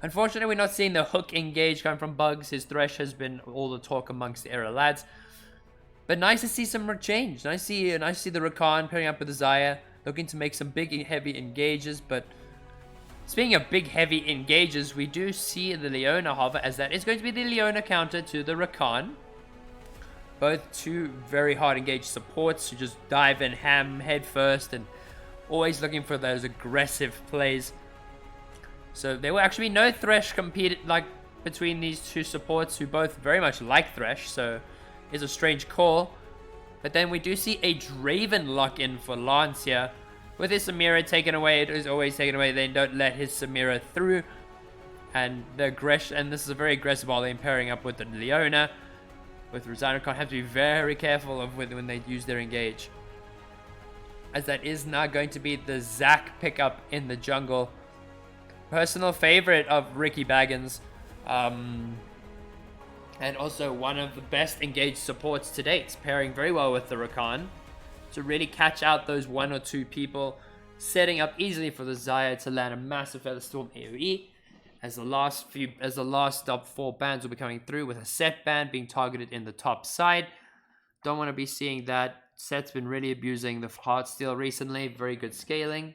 Unfortunately, we're not seeing the hook engage coming from Bugs. His Thresh has been all the talk amongst the era lads. But nice to see some change. Nice to see the Rakan pairing up with the Xayah. Looking to make some big, heavy engages. But speaking of big, heavy engages, we do see the Leona hover, as that is going to be the Leona counter to the Rakan. Both two very hard engaged supports who just dive in ham head first and always looking for those aggressive plays. So there will actually be no Thresh competed between these two supports who both very much like Thresh, so it's a strange call. But then we do see a Draven lock-in for Lance here. With his Samira taken away, it is always taken away. They don't let his Samira through. And the aggression, and this is a very aggressive all lane pairing up with the Leona. With Zenith, have to be very careful of when they use their engage. As that is now going to be the Zac pickup in the jungle. Personal favorite of Ricky Baggins. And also one of the best engaged supports to date. Pairing very well with the Rakan. To really catch out those one or two people. Setting up easily for the Xayah to land a massive Featherstorm AoE. As the last top 4 bans will be coming through, with a set ban being targeted in the top side. Don't want to be seeing that. Set's been really abusing the Heartsteel recently. Very good scaling.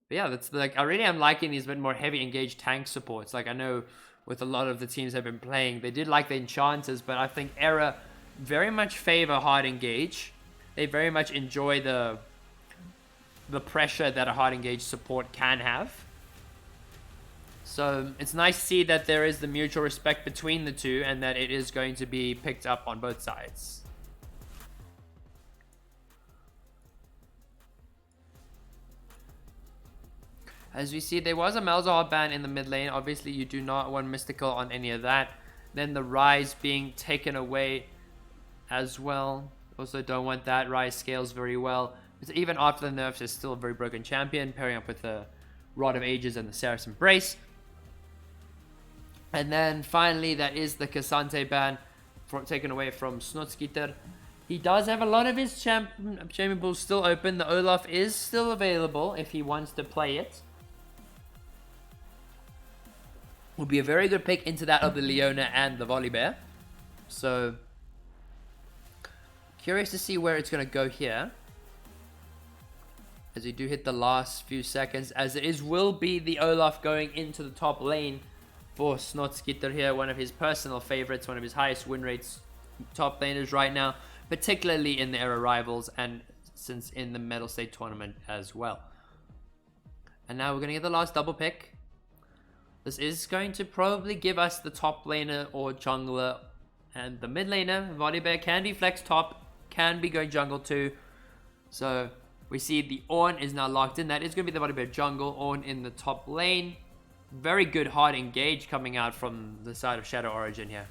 But yeah, that's I really am liking these bit more heavy engaged tank supports. I know with a lot of the teams I've been playing, they did like the enchanters, but I think Era very much favor hard engage. They very much enjoy the pressure that a hard engaged support can have. So it's nice to see that there is the mutual respect between the two and that it is going to be picked up on both sides. As we see, there was a Malzahar ban in the mid lane. Obviously, you do not want Mystical on any of that. Then the Rise being taken away as well. Also don't want that. Rise scales very well. But even after the nerfs, it's still a very broken champion. Pairing up with the Rod of Ages and the Seraph Embrace. And then finally, that is the Cassante ban taken away from Snotskeeter. He does have a lot of his champion pools still open. The Olaf is still available if he wants to play it. Will be a very good pick into that of the Leona and the Volibear. So, curious to see where it's going to go here. As we do hit the last few seconds. As it will be the Olaf going into the top lane for Snotskeeter here. One of his personal favorites. One of his highest win rates top laners right now. Particularly in the era rivals and since in the Mettlestate tournament as well. And now we're going to get the last double pick. This is going to probably give us the top laner or jungler and the mid laner. Volibear can be flex top, can be going jungle too. So we see the Ornn is now locked in. That is going to be the Volibear jungle. Ornn in the top lane. Very good hard engage coming out from the side of Shadow Origin here.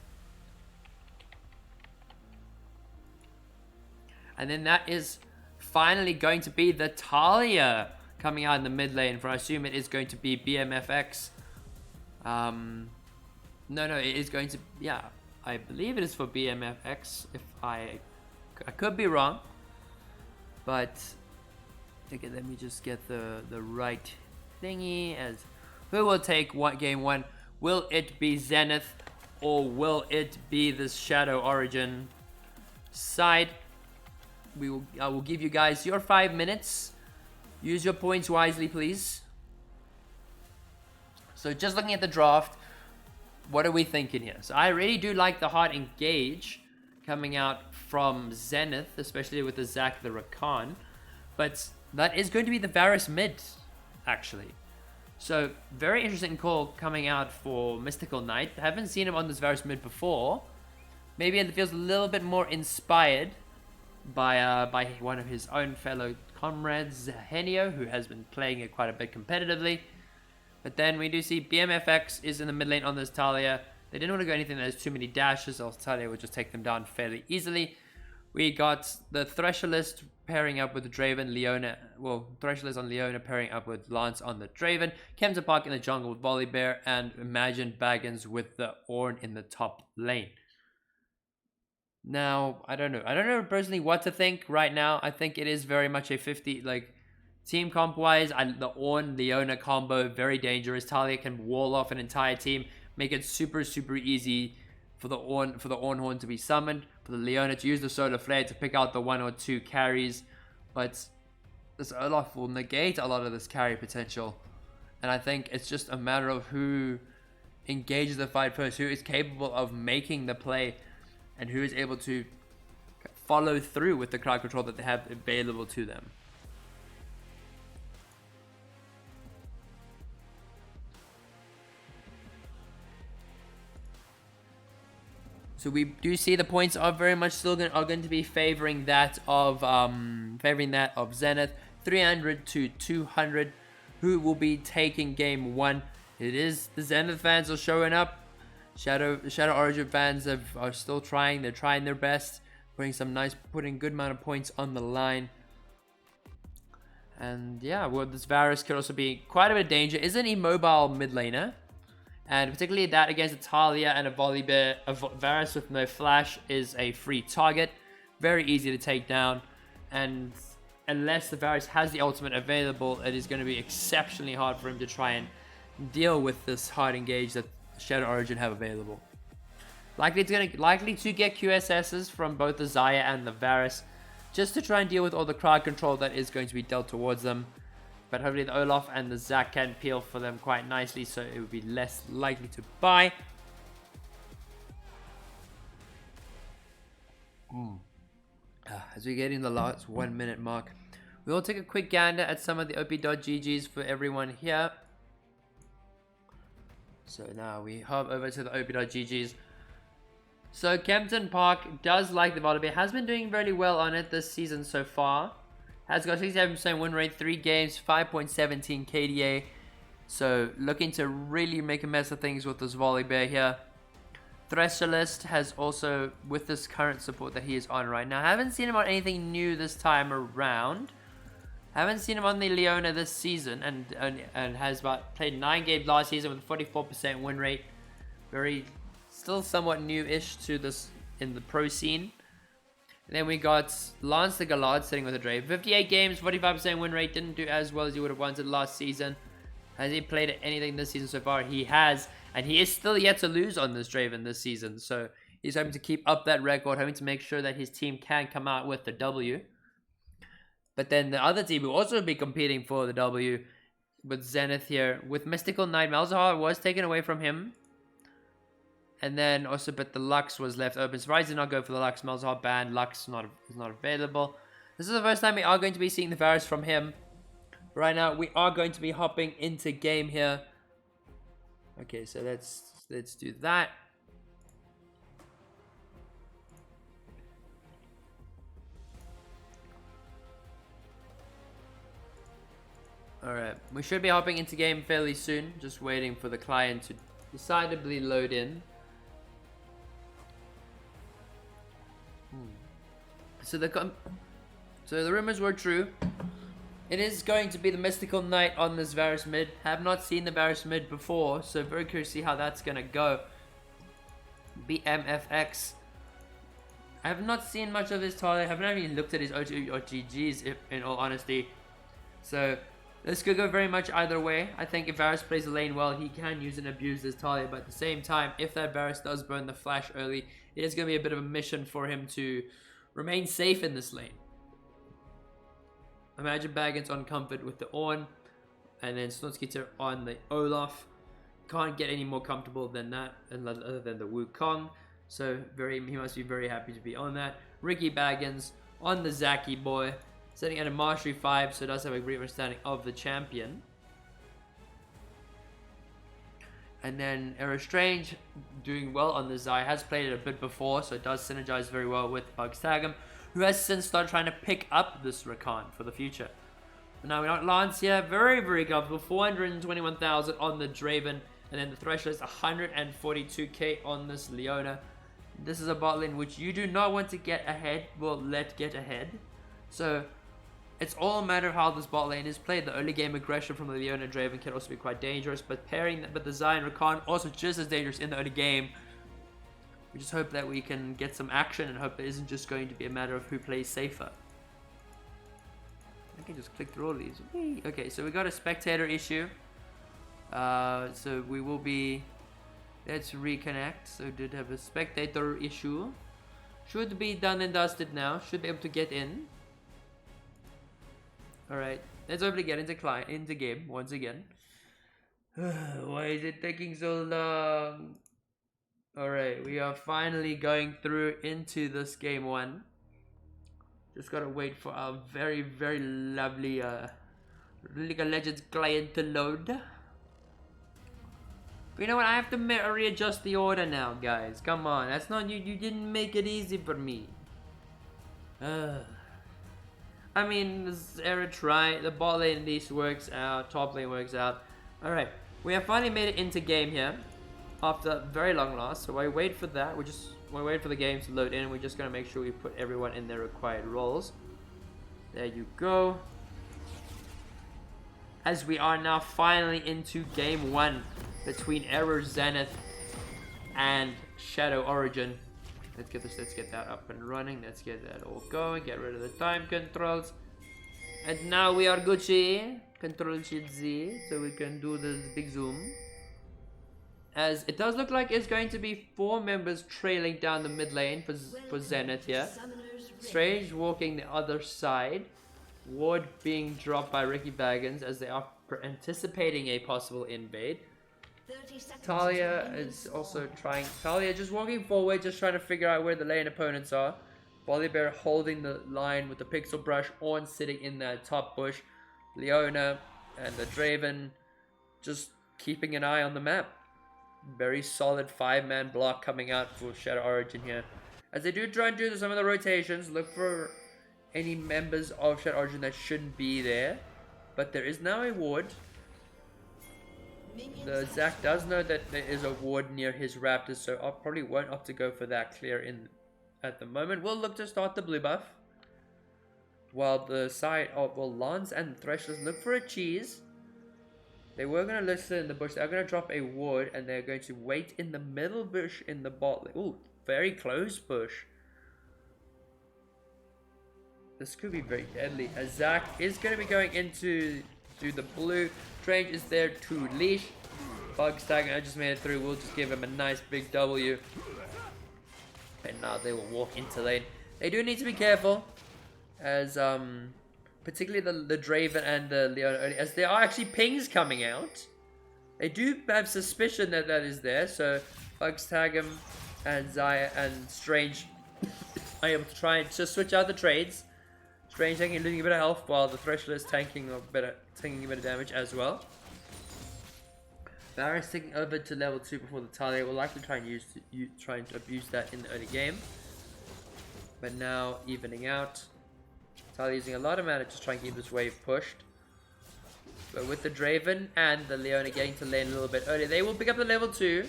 And then that is finally going to be the Talia coming out in the mid lane. For I assume it is going to be BMFX. No, it is going to, yeah, I believe it is for BMFX, if I could be wrong, but, okay, let me just get the right thingy. As who will take game one? Will it be Zenith, or will it be the Shadow Origin side? I will give you guys your 5 minutes. Use your points wisely, please. So just looking at the draft, what are we thinking here? So I really do like the hard engage coming out from Zenith, especially with the Zac the Rakan. But that is going to be the Varus mid, actually. So very interesting call coming out for Mystical Knight. I haven't seen him on this Varus mid before. maybe it feels a little bit more inspired by one of his own fellow comrades, Henio, who has been playing it quite a bit competitively. But then we do see BMFX is in the mid lane on this Talia. They didn't want to go anything that has too many dashes, else Talia would just take them down fairly easily. We got the Thresholist pairing up with the Draven, Leona. Well, Thresholist on Leona pairing up with Lance on the Draven. Kemta Park in the jungle with Volibear, and Imagine Baggins with the Ornn in the top lane. Now, I don't know personally what to think right now. I think it is very much a 50, like, team comp wise. The Ornn Leona combo, very dangerous. Talia can wall off an entire team, make it super easy for the Ornn Horn to be summoned, for the Leona to use the Solar Flare to pick out the 1 or 2 carries. But this Olaf will negate a lot of this carry potential. And I think it's just a matter of who engages the fight first, who is capable of making the play, and who is able to follow through with the crowd control that they have available to them. So we do see the points are very much still going to be favoring that of Zenith, 300 to 200, who will be taking game 1. It is the Zenith fans are showing up. Shadow Origin fans are still trying. They're trying their best, putting good amount of points on the line. And yeah, well, this Varus could also be quite a bit of danger. Is an immobile mid laner. And particularly that against a Talia and a Volibear, a Varus with no flash is a free target. Very easy to take down. And unless the Varus has the ultimate available, it is going to be exceptionally hard for him to try and deal with this hard engage that Shadow Origin have available. Likely to get QSSs from both the Xayah and the Varus, just to try and deal with all the crowd control that is going to be dealt towards them. But hopefully the Olaf and the Zac can peel for them quite nicely, so it would be less likely to buy. As we get in the last 1 minute mark, we'll take a quick gander at some of the OP.GGs for everyone here. So now we hop over to the OP.GGs. So Kempton Park does like the Volibear, has been doing really well on it this season so far. Has got 67% win rate, 3 games, 5.17 KDA. So looking to really make a mess of things with this Volibear here. Thresholist has also, with this current support that he is on right now, haven't seen him on anything new this time around. Haven't seen him on the Leona this season, and has played 9 games last season with a 44% win rate. Still somewhat new-ish to this in the pro scene. And then we got Lance the Galard sitting with a Drake. 58 games, 45% win rate. Didn't do as well as you would have wanted last season. Has he played anything this season so far? He has. And he is still yet to lose on this Draven this season. So he's hoping to keep up that record. Hoping to make sure that his team can come out with the W. But then the other team will also be competing for the W with Zenith here. With Mystical Knight, Malzahar was taken away from him. And then also, but the Lux was left open. Surprised did not go for the Lux. Malzahar banned. Lux is not available. This is the first time we are going to be seeing the Varus from him. Right now, we are going to be hopping into game here. Okay, so let's do that. Alright, we should be hopping into game fairly soon. Just waiting for the client to decidedly load in. So the rumors were true. It is going to be the Mystical Knight on this Varus mid. Have not seen the Varus mid before, so very curious to see how that's gonna go. BMFX. I have not seen much of his Talia. I haven't even looked at his O2 or GGs in all honesty. So this could go very much either way. I think if Varus plays the lane well, he can use and abuse this Talia, but at the same time, if that Varus does burn the flash early, it is going to be a bit of a mission for him to remain safe in this lane. Imagine Baggins on comfort with the Ornn, and then Snotskeeter on the Olaf. Can't get any more comfortable than that, other than the Wukong. So he must be very happy to be on that. Ricky Baggins on the Zaki boy, sitting at a Mastery 5, so does have a great understanding of the champion. And then Era Strange doing well on the Zai, has played it a bit before, so it does synergize very well with Bugstagum, who has since started trying to pick up this Rakan for the future. But now we got Lance here, very, very comfortable, 421,000 on the Draven, and then the threshold is 142k on this Leona. This is a bot lane which you do not want to get ahead, well, let get ahead. So it's all a matter of how this bot lane is played. The early game aggression from the Leona Draven can also be quite dangerous, but pairing that with the Zai and Rakan also just as dangerous in the early game. We just hope that we can get some action and hope it isn't just going to be a matter of who plays safer. I can just click through all these. Whee! Okay, so we got a spectator issue. So we will be... Let's reconnect. So did have a spectator issue. Should be done and dusted now. Should be able to get in. Alright, let's hopefully get into game once again. Why is it taking so long? Alright, we are finally going through into this game 1. Just gotta wait for our very, very lovely League of Legends client to load. But you know what, I have to readjust the order now, guys. Come on, that's not you. You didn't make it easy for me. I mean, this Era try. The bot lane at least works out. Top lane works out. Alright, we have finally made it into game here. After very long loss. So while we wait for that, we wait for the game to load in. We're just going to make sure we put everyone in their required roles. There you go. As we are now finally into game 1 between Era Zenith and Shadow Origin. Let's get that up and running. Let's get that all going. Get rid of the time controls. And now we are Gucci. Control Shift Z. So we can do this big zoom. As it does look like it's going to be 4 members trailing down the mid lane for Zenith here. Strange walking the other side. Ward being dropped by Ricky Baggins as they are anticipating a possible invade. Talia is also trying. Talia just walking forward, just trying to figure out where the lane opponents are. Volibear holding the line with the pixel brush. Ornn sitting in that top bush. Leona and the Draven just keeping an eye on the map. Very solid 5-man block coming out for Shadow Origin here. As they do try and do some of the rotations, look for any members of Shadow Origin that shouldn't be there. But there is now a ward. The Zac does know that there is a ward near his Raptors, so I probably won't opt to go for that clear in at the moment. We'll look to start the blue buff. While the side of Lance and Threshers look for a cheese. They were going to listen in the bush. They're going to drop a ward and they're going to wait in the middle bush in the bot. Ooh, very close bush. This could be very deadly. As Zac is going to be going into the blue. Strange is there to leash. Bugstagum, I just made it through. We'll just give him a nice big W. And now they will walk into lane. They do need to be careful. As, particularly the Draven and the Leona, as there are actually pings coming out. They do have suspicion that that is there. So, Bugstagum and Zaya and Strange are able to try and just switch out the trades. Strange taking losing a bit of health while the Thresher is taking a bit of damage as well. Varus taking over to level 2 before the Talia. Will likely try and abuse that in the early game. But now evening out. Talia using a lot of mana to try and keep this wave pushed. But with the Draven and the Leona getting to lane a little bit earlier, they will pick up the level 2.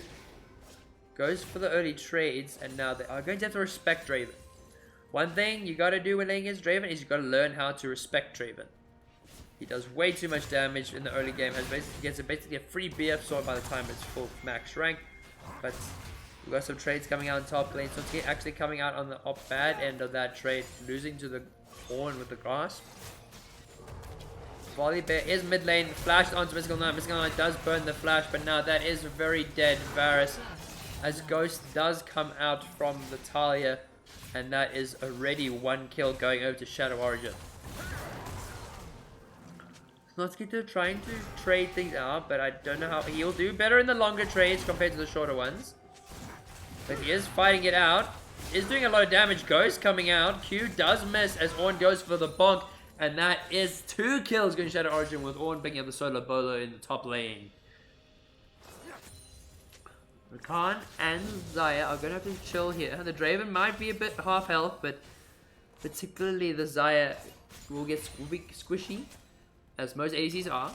Goes for the early trades, and now they are going to have to respect Draven. One thing you gotta do when laying against Draven is you gotta learn how to respect Draven. He does way too much damage in the early game, gets basically a free BF sword by the time it's full max rank. But we've got some trades coming out in top lane, so it's actually coming out on the bad end of that trade, losing to the Ornn with the grasp. Volibear is mid lane, flashed onto Mystical Knight. Mystical Knight does burn the flash, but now that is very dead Varus. As Ghost does come out from the Talia. And that is already 1 kill going over to Shadow Origin. Snotskito trying to trade things out, but I don't know how he'll do better in the longer trades compared to the shorter ones. But he is fighting it out. Is doing a lot of damage. Ghost coming out. Q does miss as Ornn goes for the bonk. And that is 2 kills going to Shadow Origin with Ornn picking up the solo bolo in the top lane. Rakan and Zaya are going to have to chill here. The Draven might be a bit half health, but particularly the Zaya will be squishy, as most ADCs are.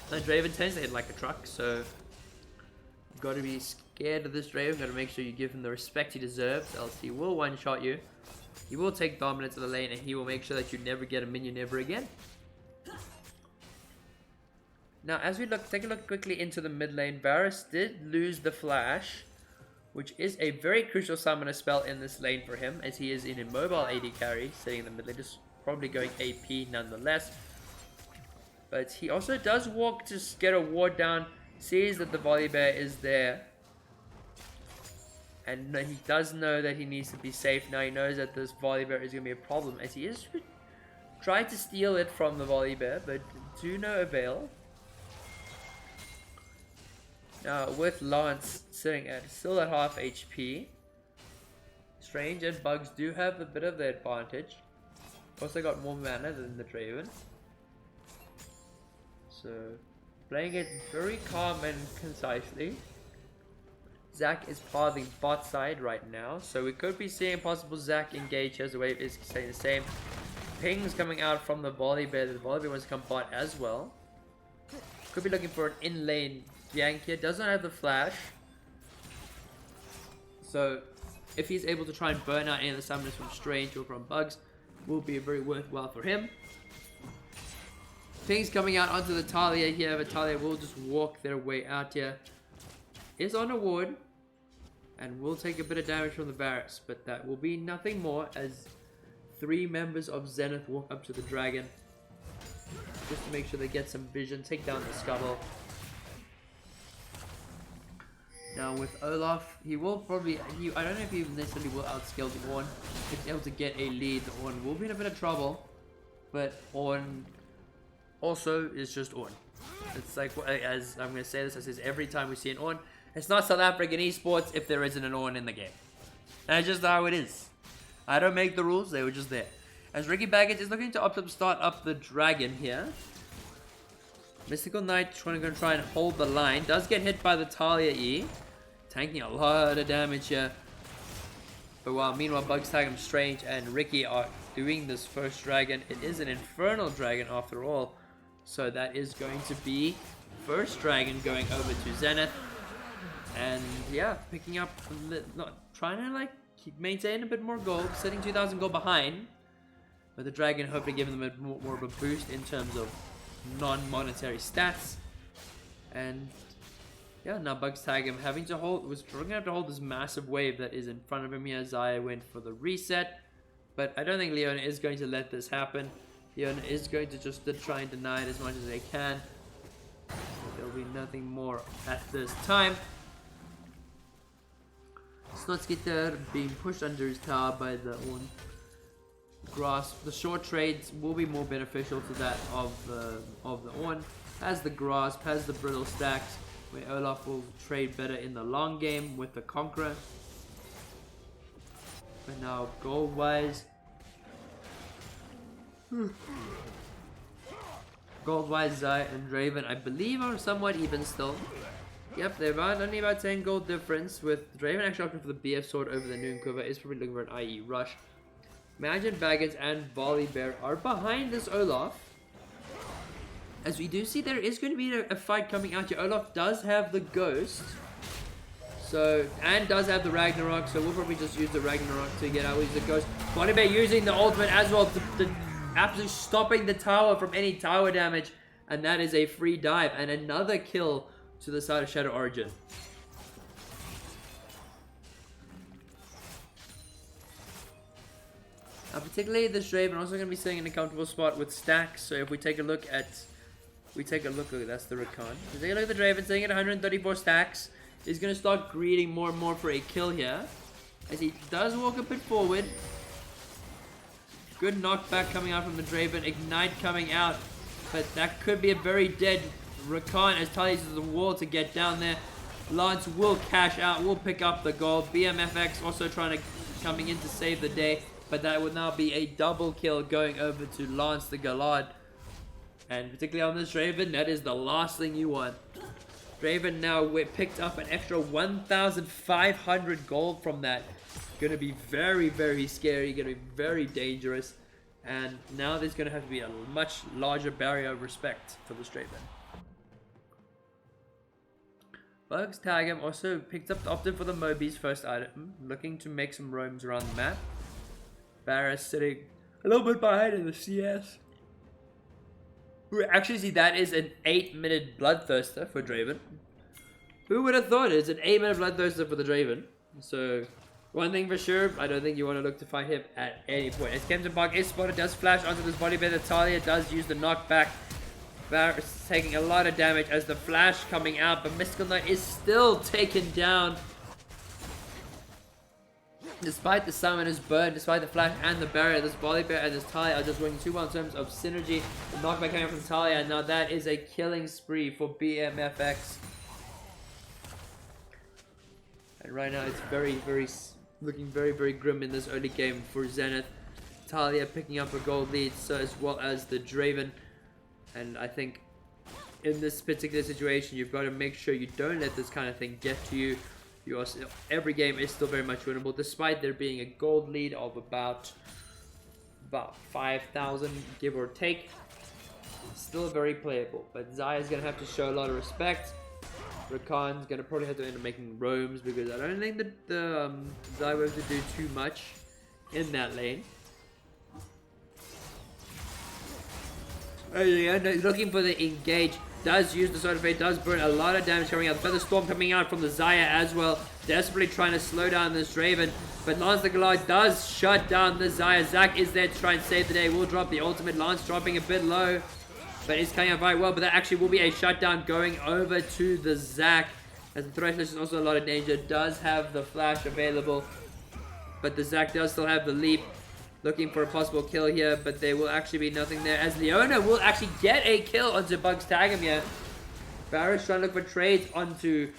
The Draven tends to hit like a truck, so you've got to be scared of this Draven. Got to make sure you give him the respect he deserves, else he will one-shot you. He will take dominance of the lane, and he will make sure that you never get a minion ever again. Now, as we take a look quickly into the mid lane, Varus did lose the flash, which is a very crucial summoner spell in this lane for him, as he is an immobile AD carry, sitting in the mid lane, just probably going AP nonetheless. But he also does walk to get a ward down, sees that the Volibear is there, and he does know that he needs to be safe. Now he knows that this Volibear is going to be a problem, as he is trying to steal it from the Volibear, but to no avail. Now with Lance sitting at still at half HP, Strange and Bugs do have a bit of the advantage. Also got more mana than the Draven. So playing it very calm and concisely. Zac is pathing bot side right now, so we could be seeing possible Zac engage as the wave is staying the same. Pings coming out from the Volibear. The Volibear wants to come bot as well. Could be looking for an in lane gank here. Does not have the flash, so if he's able to try and burn out any of the summoners from Strange or from Bugs, will be very worthwhile for him. Things coming out onto the Talia here, but Talia will just walk their way out here. Is on a ward and will take a bit of damage from the Varus, but that will be nothing more as 3 members of Zenith walk up to the dragon just to make sure they get some vision, take down the scuttle. Now with Olaf, he will probably, I don't know if he necessarily will outscale the Ornn. If he's able to get a lead, the Ornn will be in a bit of trouble, but Ornn also is just Ornn. It's like, as I'm going to say this, I say every time we see an Ornn, it's not South African esports if there isn't an Ornn in the game. That's just how it is. I don't make the rules, they were just there. As Ricky Baggage is looking to start up the dragon here. Mystical Knight going to try and hold the line. Does get hit by the Talia E. Tanking a lot of damage here. But meanwhile, Bugs Tag him Strange and Ricky are doing this first dragon. It is an Infernal Dragon after all. So that is going to be first dragon going over to Zenith. And yeah, picking up, trying to like maintain a bit more gold, sitting 2,000 gold behind. But the dragon hoping to give them a more of a boost in terms of non-monetary stats. And yeah, now Bugs Tag him having to hold, going to have to hold this massive wave that is in front of him here. Zaya went for the reset, but I don't think Leona is going to let this happen. Leona is going to just try and deny it as much as they can. There'll be nothing more at this time. Slotsgitter being pushed under his tower by the Ornn. Grasp. The short trades will be more beneficial to that of the Ornn. Has the grasp, has the brittle stacks, where Olaf will trade better in the long game with the Conqueror. But now gold wise, Zaya and Draven I believe are somewhat even still. Yep, they're only about 10 gold difference, with Draven actually opting for the BF sword over the Noon Quiver. Is probably looking for an IE rush. Imagine Baggins and Volibear are behind this Olaf. As we do see, there is going to be a fight coming out here. Olaf does have the Ghost. So, and does have the Ragnarok. So we'll probably just use the Ragnarok to get out with the Ghost. Volibear using the ultimate as well. Absolutely stopping the tower from any tower damage. And that is a free dive. And another kill to the side of Shadow Origin. Particularly this Draven also going to be sitting in a comfortable spot with stacks. So if we take a look at, that's the Rakan. So take a look at the Draven sitting at 134 stacks. He's going to start greeting more and more for a kill here, as he does walk a bit forward. Good knockback coming out from the Draven. Ignite coming out, but that could be a very dead Rakan as Talia uses the wall to get down there. Lance will cash out, will pick up the gold. BMFX also coming in to save the day. But that would now be a double kill going over to Lance the Galad. And particularly on this Draven, that is the last thing you want. Draven now picked up an extra 1,500 gold from that. Gonna be very, very scary, gonna be very dangerous. And now there's gonna have to be a much larger barrier of respect for this Draven. Bugs tag him also picked up the opted for the Moby's first item, looking to make some roams around the map. Varus sitting a little bit behind in the CS. We actually see that is an 8-minute Bloodthirster for Draven. Who would have thought it's an 8-minute Bloodthirster for the Draven? So, one thing for sure, I don't think you want to look to fight him at any point. As Kempton Park is spotted, does flash onto this body bed. Talia does use the knockback. Varus taking a lot of damage as the flash coming out, but Mystical Knight is still taken down. Despite the summoner's burn, despite the flash and the barrier, this Volibear and this Talia are just working too well in terms of synergy. The knockback coming from Talia, and now that is a killing spree for BMFX. And right now it's looking very grim in this early game for Zenith. Talia picking up a gold lead, so as well as the Draven. And I think in this particular situation, you've got to make sure you don't let this kind of thing get to you. Every game is still very much winnable, despite there being a gold lead of about 5,000, give or take. Still very playable, but Zaya's gonna have to show a lot of respect. Rakan's gonna probably have to end up making roams, because I don't think that Zaya will have to do too much in that lane. Looking for the engage. Does use the Sword of Fate, does burn a lot of damage coming out. The Feather Storm coming out from the Zaya as well. Desperately trying to slow down this Draven. But Lance the Goliath does shut down the Zaya. Zac is there to try and save the day. Will drop the ultimate. Lance dropping a bit low. But it's coming out very well. But that actually will be a shutdown going over to the Zac. As the Thresher is also a lot of danger. Does have the flash available. But the Zac does still have the leap. Looking for a possible kill here, but there will actually be nothing there, as Leona will actually get a kill onto Bugs tag him here. Varus trying to look for trades onto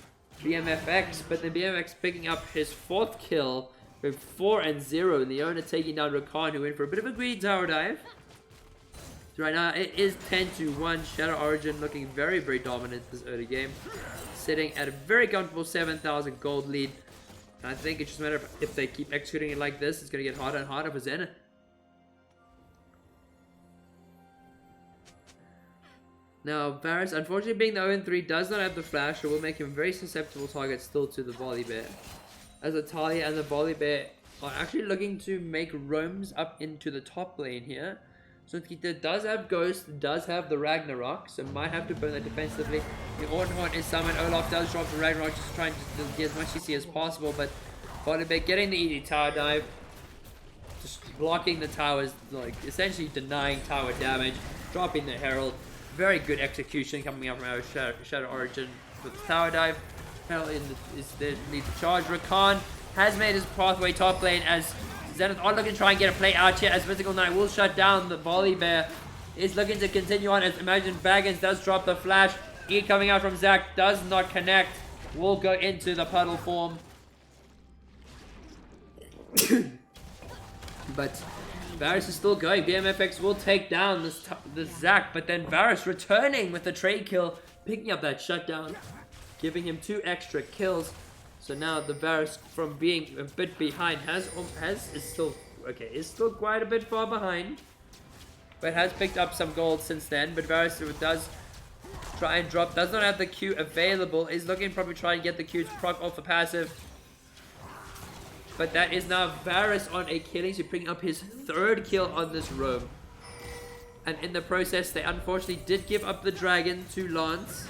BMFX, but then BMFX picking up his 4th kill with 4-0. Leona taking down Rakan, who went for a bit of a greedy tower dive. So right now it is 10-1. Shadow Origin looking very dominant this early game, sitting at a very comfortable 7,000 gold lead. I think it's just a matter of if they keep executing it like this, it's going to get harder and harder for Zenith. Now, Varus, unfortunately being the 0-3, does not have the flash, so will make him a very susceptible target still to the Volibear. As the Talia and the Volibear are actually looking to make roams up into the top lane here. So Kita does have Ghost, does have the Ragnarok, so might have to burn that defensively. The Ornhorn is summoned. Olaf does drop the Ragnarok, just trying to get as much CC as possible, but Volibear getting the easy tower dive. Just blocking the towers, like essentially denying tower damage, dropping the Herald. Very good execution coming out from our Shadow Origin with the tower dive. Herald is there to lead the charge. Rakan has made his pathway top lane as Zenith are looking to try and get a play out here, as Mystical Knight will shut down the Volibear. Is looking to continue on as Imagine Baggins does drop the flash. E coming out from Zac does not connect. Will go into the puddle form. But Varus is still going. BMFX will take down this Zac, but then Varus returning with the trade kill, picking up that shutdown, giving him 2 extra kills. So now the Varus, from being a bit behind, is still quite a bit far behind, but has picked up some gold since then. But Varus does try and drop, does not have the Q available, is looking to probably try and get the Q to proc off the passive. But that is now Varus on a killing, so picking up his 3rd kill on this roam. And in the process, they unfortunately did give up the dragon to Lance.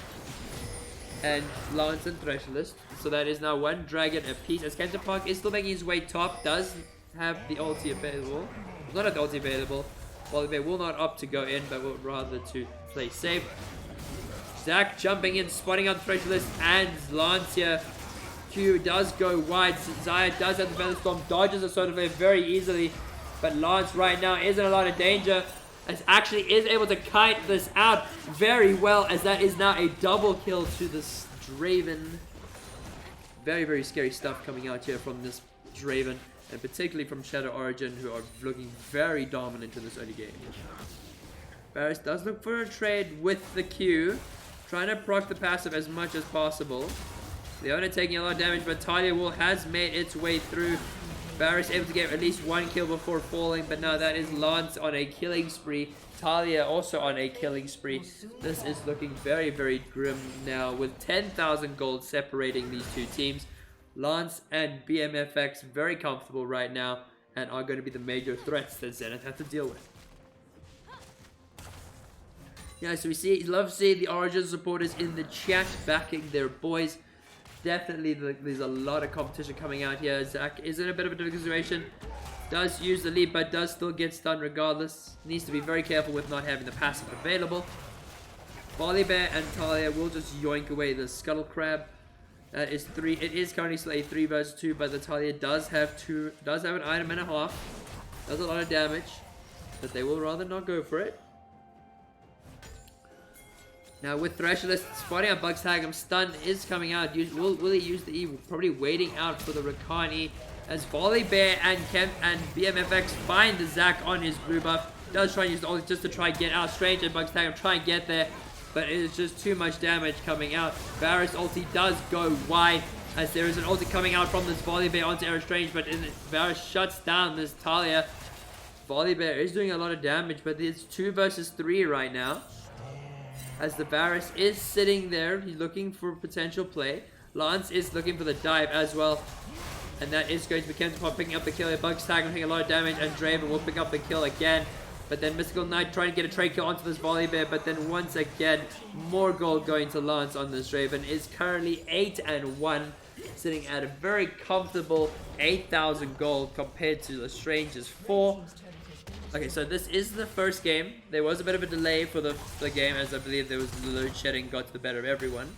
And Thresholist. So that is now 1 dragon apiece. As Kempton Park is still making his way top, does have the ulti available. Does not have the ulti available. Volibear will not opt to go in, but will rather to play safe. Zac jumping in, spotting out the Thresholist, and Lance here. Q does go wide. Zaya does have the Feather Storm, dodges the Sword of Fate very easily. But Lance right now is in a lot of danger, as actually is able to kite this out very well, as that is now a double kill to this Draven. Very scary stuff coming out here from this Draven, and particularly from Shadow Origin, who are looking very dominant in this early game. Varus does look for a trade with the Q, Trying to proc the passive as much as possible. Leona taking a lot of damage, but Talia has made its way through. Varus able to get at least one kill before falling, but now that is Lance on a killing spree. Talia also on a killing spree. This is looking very, very grim now with 10,000 gold separating these two teams. Lance and BMFX very comfortable right now and are going to be the major threats that Zenith have to deal with. Yeah, so we love seeing the Origin supporters in the chat backing their boys. Definitely, there's a lot of competition coming out here. Zach is in a bit of a difficult situation. Does use the lead, but does still get stunned regardless. Needs to be very careful with not having the passive available. Barley Bear and Talia will just yoink away the Scuttle Crab. That is 3. It is currently still a 3 versus 2, but the Talia does have an item and a half. Does a lot of damage, but they will rather not go for it. Now with Thresholist spotting out Bug's Tag, stun is coming out. Will he use the E? Probably waiting out for the Rakani as Volley Bear and Kemp and BMFX find the Zac on his blue buff. Does try and use the ulti just to try and get out. Strange and Bug's Tag try and get there, but it is just too much damage coming out. Varus ulti does go wide as there is an ulti coming out from this Volley Bear onto Era Strange, but Varus shuts down this Talia. Volley Bear is doing a lot of damage, but it's 2 versus 3 right now. As the Varus is sitting there, he's looking for potential play. Lance is looking for the dive as well. And that is going to be Kentapop picking up the kill. Bug's Tag taking a lot of damage, and Draven will pick up the kill again. But then Mystical Knight trying to get a trade kill onto this Volley Bear. But then once again, more gold going to Lance on this Draven. Is currently 8-1. Sitting at a very comfortable 8,000 gold compared to Lestrange's 4. Okay, so this is the first game. There was a bit of a delay for the game, as I believe there was load shedding got to the better of everyone.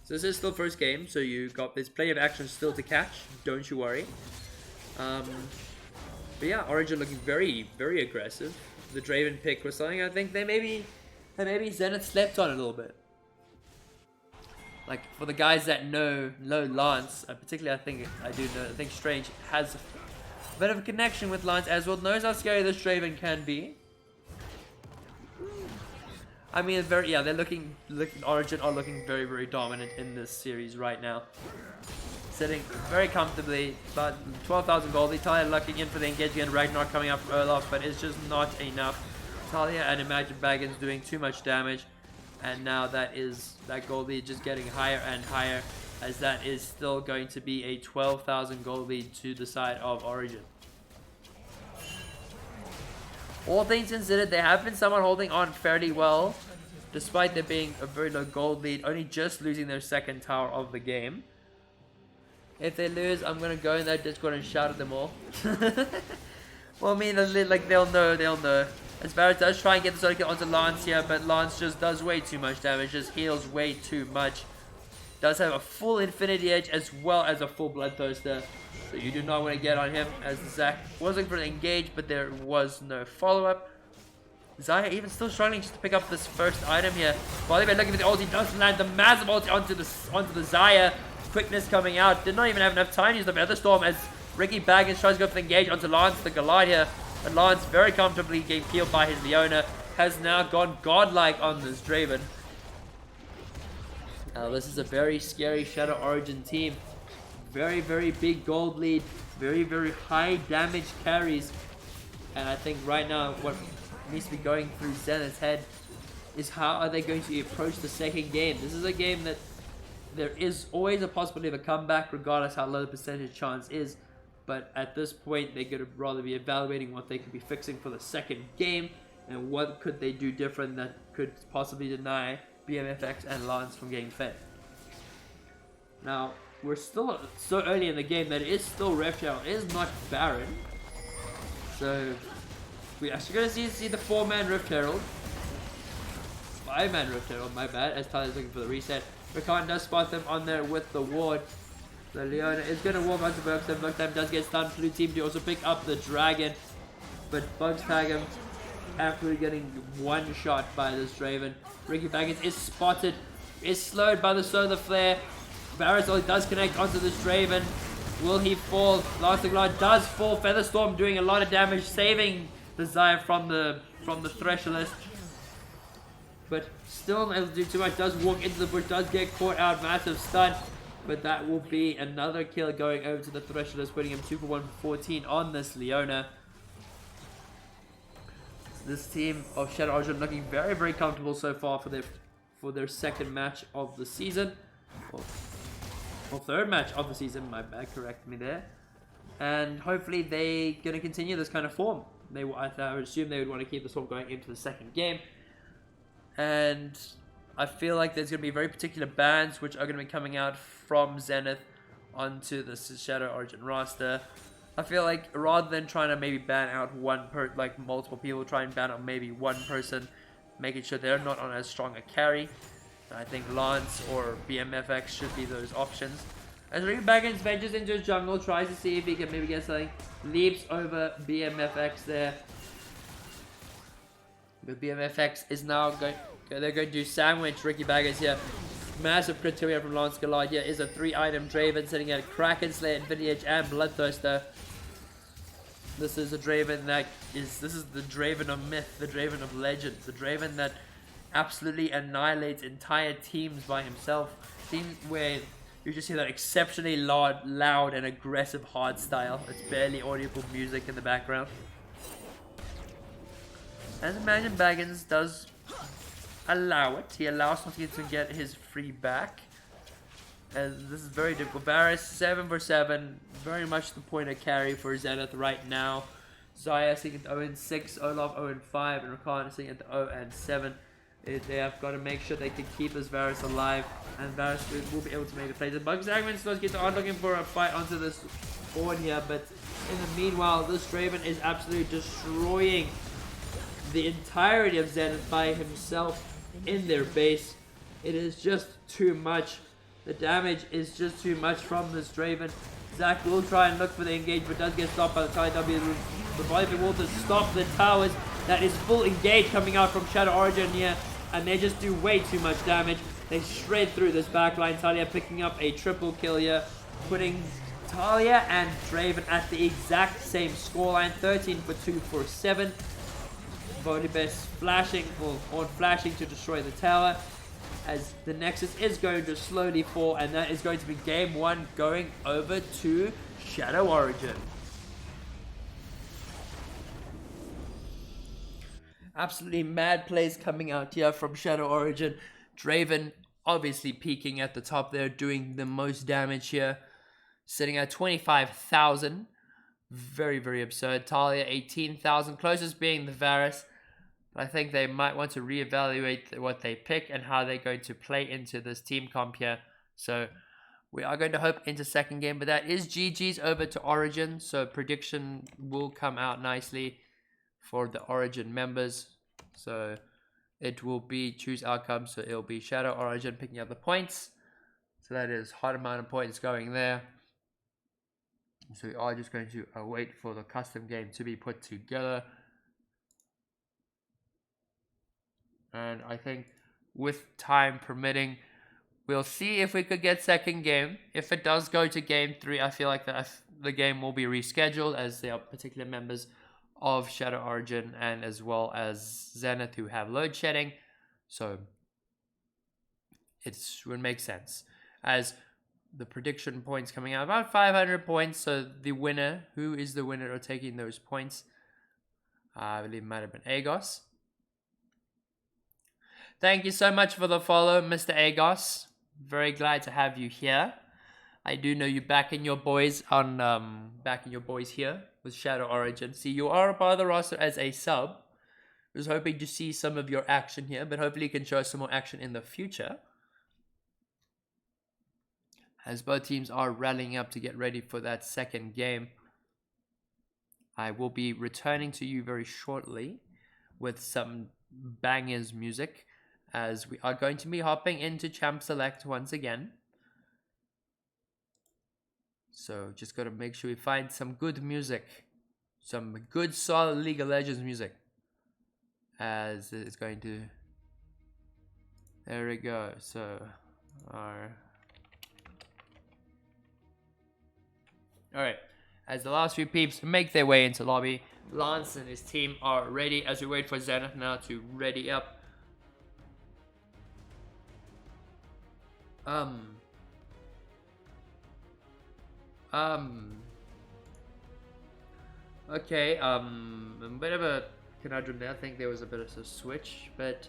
So this is still first game, so there's plenty of action still to catch. Don't you worry. But yeah, Origin looking very, very aggressive. The Draven pick was something I think maybe Zenith slept on a little bit. Like for the guys that know Lance, particularly I think Strange has a bit of a connection with Lance as well. Knows how scary this Draven can be. I mean, they're Origin are looking very, very dominant in this series right now. Sitting very comfortably, about 12,000 gold. Talia looking in for the engagement, Ragnarok coming up for Olaf, but it's just not enough. Talia and Imagine Baggins doing too much damage, and now that gold lead just getting higher and higher, as that is still going to be a 12,000 gold lead to the side of Origin. All things considered, they have been somewhat holding on fairly well, despite there being a very low gold lead, only just losing their second tower of the game. If they lose, I'm gonna go in that Discord and shout at them all. Well, I mean, like they'll know. As Varus does try and get the solo kill onto Lance here, but Lance just does way too much damage, just heals way too much. Does have a full Infinity Edge as well as a full Bloodthirster. So you do not want to get on him, as Zac was looking for an engage, but there was no follow-up. Xayah even still struggling just to pick up this first item here. Volibear looking for the ulti, doesn't land the massive ulti onto the Xayah. Quickness coming out, did not even have enough time to use the Featherstorm as Ricky Baggins tries to go for the engage onto Lance the Goliath here. And Lance very comfortably getting killed by his Leona, has now gone godlike on this Draven. Now this is a very scary Shadow Origin team. Very, very big gold lead. Very, very high damage carries. And I think right now what needs to be going through Zenith's head is how are they going to approach the second game. This is a game that there is always a possibility of a comeback regardless how low the percentage chance is. But at this point they could rather be evaluating what they could be fixing for the second game and what could they do different that could possibly deny BMFX and Lance from getting fed. Now, we're still so early in the game that it is still Rift Herald. It is not Baron. So, we're actually going to see the 4-man Rift Herald. 5-man Rift Herald, my bad, as Tyler's looking for the reset. Rakan does spot them on there with the ward. So Leona is going to walk onto Bergstone. Bergstone does get stunned. Blue team to also pick up the dragon. But Bugs tag him after getting one shot by this Draven. Ricky Baggins is spotted. Is slowed by the Solar Flare. Varus does connect onto this Draven. Will he fall? Last Glide does fall. Featherstorm doing a lot of damage, saving the Xayah from the Thresholist. but still not able to do too much. Does walk into the bush, does get caught out, massive stun, but that will be another kill going over to the Thresholders, putting him 2 for 1 for 14 on this Leona. So this team of Shadow Origin looking very, very comfortable so far for their second match of the season. Or third match of the season, my bad, correct me there. And hopefully they're going to continue this kind of form. I would assume they would want to keep this form going into the second game. And I feel like there's going to be very particular bans which are going to be coming out from Zenith onto the Shadow Origin roster. I feel like rather than trying to maybe ban out multiple people, try and ban out maybe one person, making sure they're not on as strong a carry. I think Lance or BMFX should be those options. As Ryu Baggins ventures into his jungle, tries to see if he can maybe get something, leaps over BMFX there. But BMFX is now going, they're going to sandwich Ricky Baggins here. Massive criteria from Lance Gallard here is a 3-item Draven sitting at Kraken Slayer, Infinity Edge, and Bloodthirster. This is a Draven this is the Draven of myth, the Draven of legend, the Draven that absolutely annihilates entire teams by himself. Teams where you just hear that exceptionally loud and aggressive hard style. It's barely audible music in the background. As Imagine Baggins does allow it. He allows Snotsky to get his free back. As this is very difficult. Varus 7 for 7. Very much the point of carry for Zenith right now. Zaya sitting at 0-6, Olaf 0-5, and Rakan sitting at 0-7. They have got to make sure they can keep this Varus alive, and Varus will be able to make the play. The Bug Zagman are looking for a fight onto this board here, but in the meanwhile, this Draven is absolutely destroying the entirety of Zenith by himself in their base. It is just too much. The damage is just too much from this Draven. Zach will try and look for the engage, but does get stopped by the TW. The Viper will to stop the towers. That is full engage coming out from Shadow Origin here, and they just do way too much damage. They shred through this backline. Talia picking up a triple kill here, putting Talia and Draven at the exact same scoreline, 13 for 2 for 7. Volibes flashing, on flashing to destroy the tower, as the Nexus is going to slowly fall, and that is going to be game 1 going over to Shadow Origin. Absolutely mad plays coming out here from Shadow Origin. Draven obviously peaking at the top there, doing the most damage here, sitting at 25,000. Very, very absurd. Talia 18,000, closest being the Varus. But I think they might want to reevaluate what they pick and how they're going to play into this team comp here. So we are going to hope into second game, but that is GG's over to Origin. So prediction will come out nicely for the Origin members. So it will be choose outcome. So it'll be Shadow Origin picking up the points. So that is hot amount of points going there. So we are just going to wait for the custom game to be put together. And I think with time permitting, we'll see if we could get second game. If it does go to game 3, I feel like the game will be rescheduled, as there are particular members of Shadow Origin and as well as Zenith who have load shedding. So it would make sense, as the prediction points coming out about 500 points. So the winner, who is the winner of taking those points? I believe it might have been Agos. Thank you so much for the follow, Mr. Agos. Very glad to have you here. I do know you backing your boys on backing your boys here with Shadow Origin. See, you are a part of the roster as a sub. I was hoping to see some of your action here, but hopefully you can show us some more action in the future, as both teams are rallying up to get ready for that second game. I will be returning to you very shortly with some bangers music, as we are going to be hopping into Champ Select once again. So just got to make sure we find some good music, some good solid League of Legends music, as it's going to, there we go. So alright, as the last few peeps make their way into lobby, Lance and his team are ready as we wait for Zenith now to ready up. Um. Okay, a bit of a conundrum there. I think there was a bit of a switch, but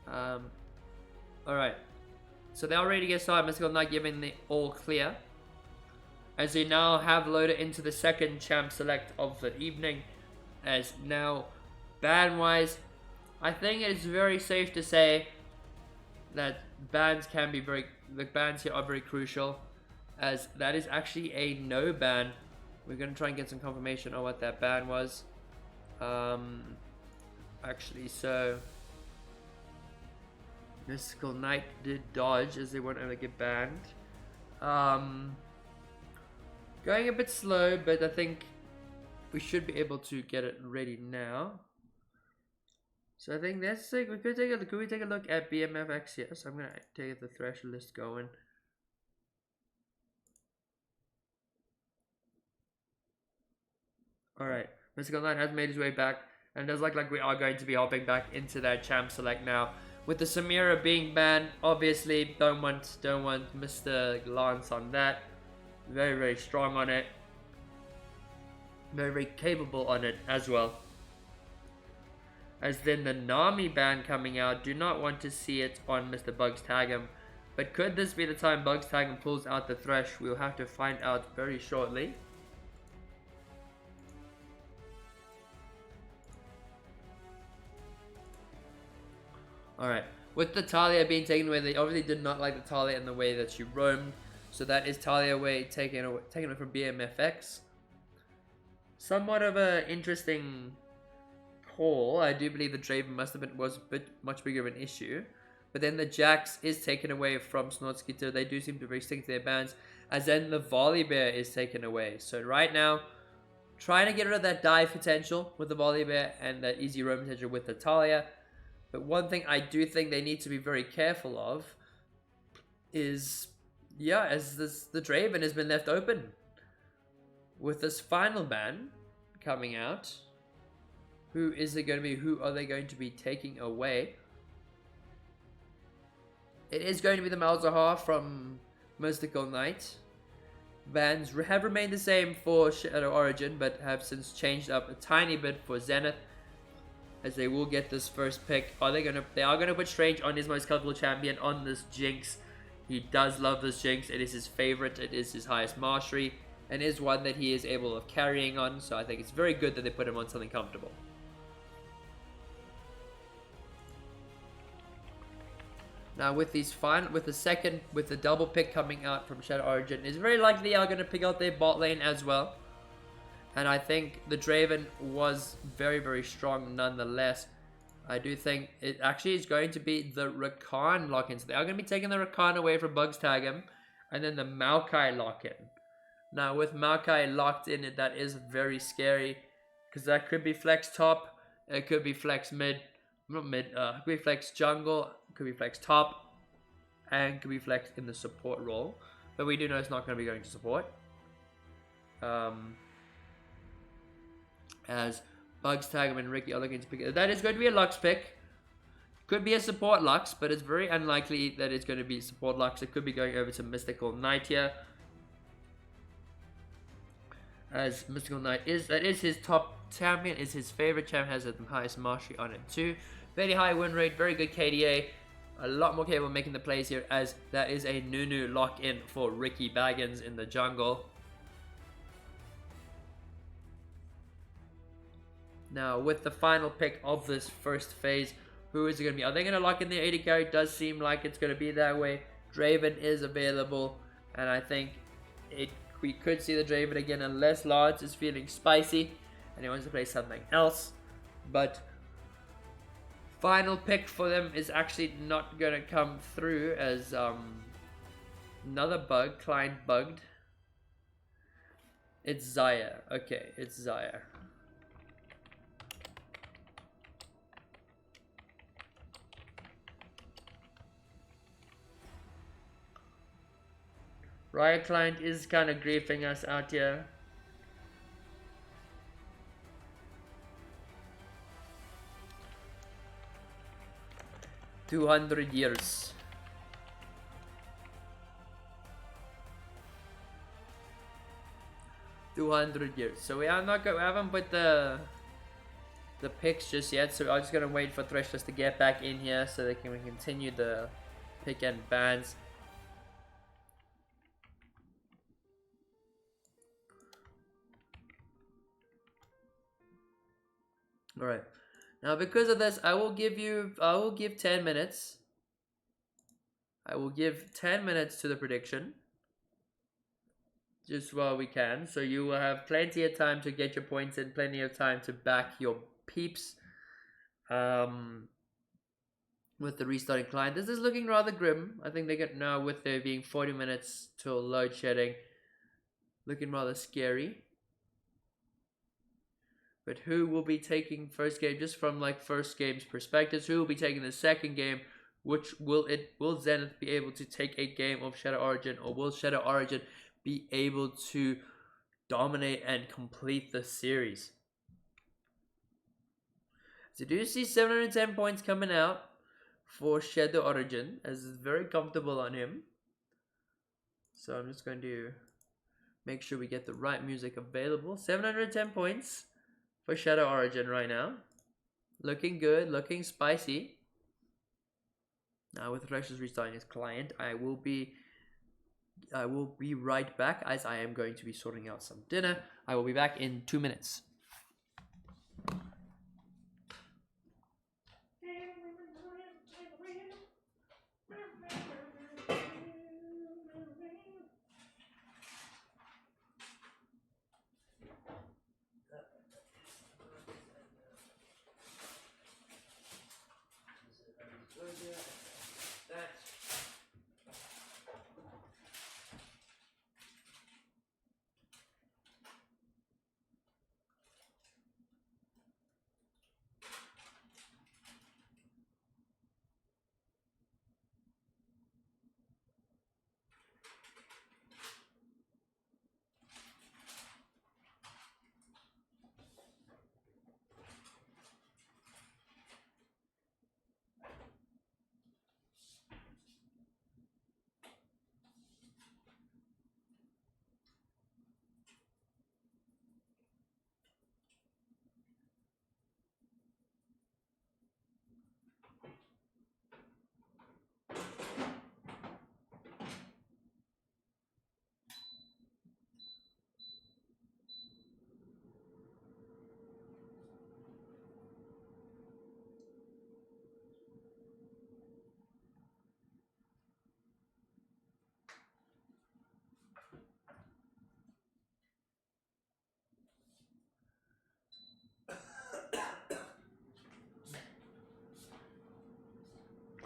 alright. So they're all ready to get started. Mystical Knight giving the all clear. As they now have loaded into the second champ select of the evening. As now, ban-wise, I think it's very safe to say that bans can be the bans here are very crucial, as that is actually a no ban. We're gonna try and get some confirmation on what that ban was. Actually, so Mystical Knight did dodge as they weren't able to get banned. Going a bit slow, but I think we should be able to get it ready now. So I think that's like, could we take a look at BMFX here? So I'm gonna take the threshold list going. Alright, Mystical Knight has made his way back, and it does look like we are going to be hopping back into that champ select now. With the Samira being banned, obviously don't want Mr. Lance on that. Very, very strong on it. Very, very capable on it as well. As then the Nami ban coming out, do not want to see it on Mr. Bugs Tag'em. But could this be the time Bugs Tag'em pulls out the Thresh? We'll have to find out very shortly. Alright, with the Talia being taken away, they obviously did not like the Talia in the way that she roamed. So that is Talia away, taken away from BMFX. Somewhat of an interesting call. I do believe the Draven was a bit much bigger of an issue. But then the Jax is taken away from Snortskito. They do seem to be sticking to their bans. As then the Volibear is taken away. So right now, trying to get rid of that dive potential with the Volibear and that easy roam potential with the Talia. But one thing I do think they need to be very careful of is, yeah, as the Draven has been left open. With this final ban coming out, who is it going to be? Who are they going to be taking away? It is going to be the Malzahar from Mystical Knight. Bans have remained the same for Shadow Origin, but have since changed up a tiny bit for Zenith. As they will get this first pick. They are gonna put Strange on his most comfortable champion on this Jinx. He does love this Jinx. It is his favorite. It is his highest mastery. And is one that he is able of carrying on. So I think it's very good that they put him on something comfortable. Now with the double pick coming out from Shadow Origin, it's very likely they are gonna pick out their bot lane as well. And I think the Draven was very, very strong nonetheless. I do think it actually is going to be the Rakan lock-in. So they are going to be taking the Rakan away from Bugs Tag'em. And then the Maokai lock-in. Now with Maokai locked in, that is very scary. Because that could be flex top. It could be flex mid. Not mid. It could be flex jungle. It could be flex top. And could be flex in the support role. But we do know it's not going to be going to support. As Bugs Tag'em and Ricky are looking to pick it. That is going to be a Lux pick. Could be a support Lux, but it's very unlikely that it's going to be support Lux. It could be going over to Mystical Knight here. As Mystical Knight that is his top champion, is his favorite champion, has the highest mastery on it too. Very high win rate, very good KDA. A lot more capable of making the plays here, as that is a Nunu lock-in for Ricky Baggins in the jungle. Now, with the final pick of this first phase, who is it going to be? Are they going to lock in the 80 carry? It does seem like it's going to be that way. Draven is available, and I think we could see the Draven again unless Lance is feeling spicy and he wants to play something else. But final pick for them is actually not going to come through, as another client bugged. It's Zaya. Okay, it's Zaya. Riot client is kind of griefing us out here. $200 years. 200 years. So we haven't put the picks just yet. So I'm just gonna wait for Threshers to get back in here so they can continue the pick and bans. All right. Now because of this, I will give 10 minutes. I will give 10 minutes to the prediction. Just while we can. So you will have plenty of time to get your points in, plenty of time to back your peeps. With the restarting client. This is looking rather grim. I think they get now with there being 40 minutes till load shedding. Looking rather scary. But who will be taking first game, just from like first game's perspectives, who will be taking the second game? Which will Zenith be able to take a game of Shadow Origin, or will Shadow Origin be able to dominate and complete the series? So do you see 710 points coming out for Shadow Origin, as it's very comfortable on him. So I'm just going to make sure we get the right music available. 710 points for Shadow Origin right now. Looking good, looking spicy. Now with Threshers restarting his client, I will be right back, as I am going to be sorting out some dinner. I will be back in 2 minutes.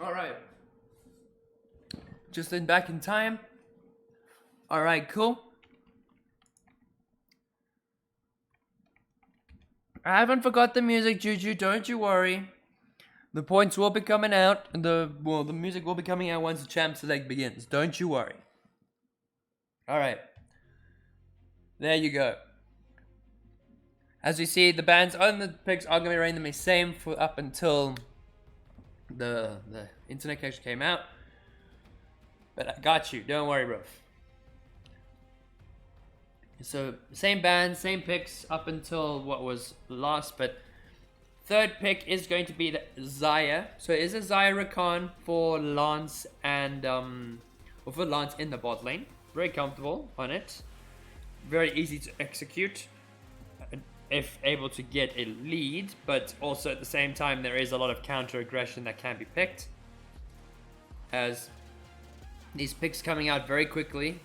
Alright. Just in back in time. Alright, cool. I haven't forgot the music, Juju, don't you worry. The points will be coming out, and the music will be coming out once the champ select begins. Don't you worry. Alright. There you go. As you see, the bans on the picks are going to be remaining the same for up until the internet connection came out. But I got you, don't worry, bro. So same band, same picks up until what was last, but third pick is going to be the Zaya. So it is a Zaya Rakan for Lance and or for Lance in the bot lane. Very comfortable on it. Very easy to execute if able to get a lead, but also at the same time there is a lot of counter aggression that can be picked, as these picks coming out very quickly.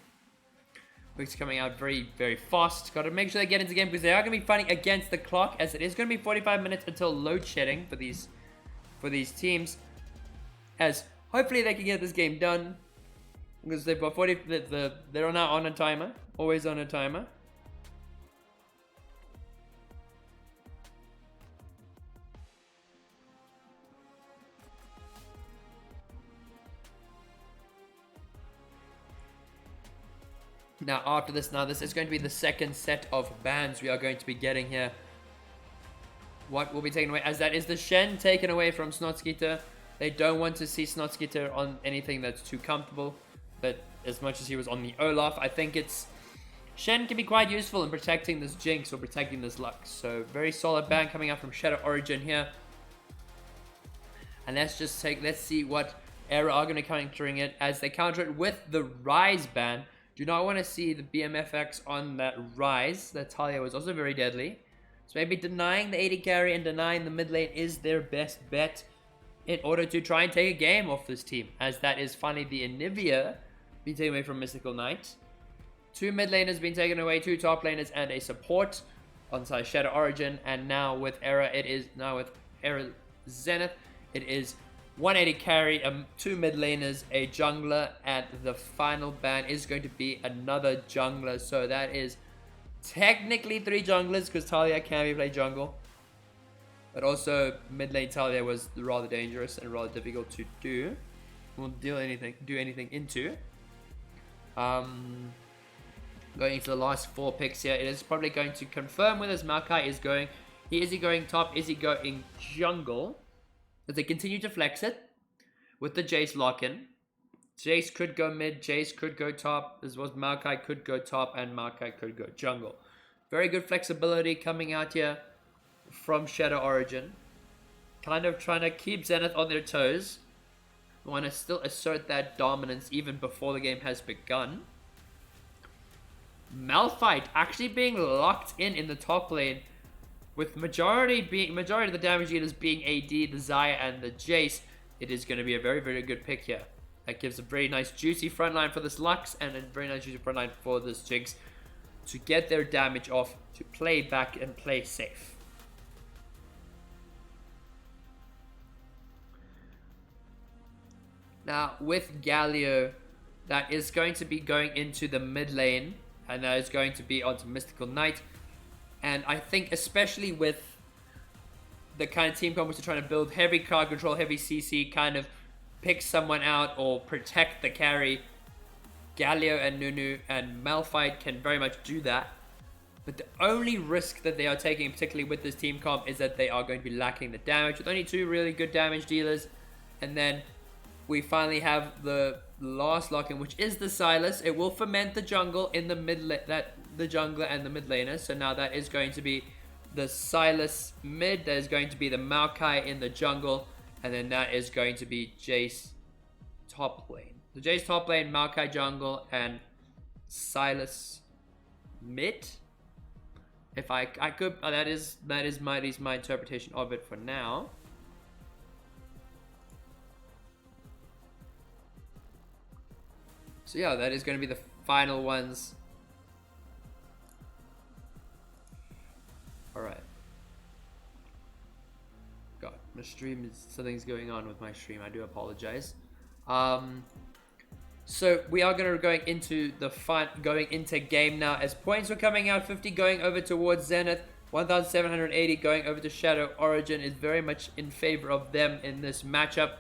Picks coming out very, very fast. Got to make sure they get into the game, because they are going to be fighting against the clock, as it is going to be 45 minutes until load shedding for these teams. As hopefully they can get this game done, because they've got 40. They're now on a timer, always on a timer. Now after this, this is going to be the second set of bans we are going to be getting here. What will be taken away, as that is the Shen taken away from Snotskeeter. They don't want to see Snotskeeter on anything that's too comfortable, but as much as he was on the Olaf, I think it's Shen can be quite useful in protecting this Jinx or protecting this Lux. So very solid ban coming out from Shadow Origin here. And let's see what Era are going to countering it, as they counter it with the Rise ban. Do not want to see the BMFX on that Rise. That Talia was also very deadly. So maybe denying the AD carry and denying the mid lane is their best bet in order to try and take a game off this team, as that is finally the Anivia being taken away from Mystical Knight. 2 mid laners being taken away, 2 top laners, and a support on side Shadow Origin. And now with Era, Zenith, it is 180 carry, 2 mid laners, a jungler, and the final ban is going to be another jungler. So that is technically 3 junglers, because Talia can be played jungle. But also mid lane Talia was rather dangerous and rather difficult to do. Won't do anything into. Going into the last 4 picks here, it is probably going to confirm where this Maokai is going. Is he going top? Is he going jungle? As they continue to flex it with the Jace lock-in. Jace could go mid, Jace could go top, as well as Maokai could go top, and Maokai could go jungle. Very good flexibility coming out here from Shadow Origin. Kind of trying to keep Zenith on their toes. We want to still assert that dominance even before the game has begun. Malphite actually being locked in the top lane, with majority of the damage dealers being AD, the Xayah, and the Jace. It is going to be a very, very good pick here. That gives a very nice juicy frontline for this Lux, and a very nice juicy frontline for this Jinx to get their damage off, to play back and play safe. Now with Galio, that is going to be going into the mid lane, and that is going to be onto Mystical Knight. And I think especially with the kind of team comp which are trying to build heavy card control, heavy CC, kind of pick someone out or protect the carry, Galio and Nunu and Malphite can very much do that. But the only risk that they are taking, particularly with this team comp, is that they are going to be lacking the damage, with only 2 really good damage dealers. And then we finally have the last lock-in, which is the Sylas. It will ferment the jungle in the the jungler and the mid laner. So now that is going to be the Sylas mid, that is going to be the Maokai in the jungle, and then that is going to be Jace top lane. So Jace top lane, Maokai jungle, and Sylas mid. If I could, that is at least my interpretation of it for now. So yeah, that is going to be the final ones. Alright. God, my stream is... something's going on with my stream. I do apologize. So we are going into the going into game now, as points were coming out. 50 going over towards Zenith. 1,780 going over to Shadow Origin is very much in favor of them in this matchup.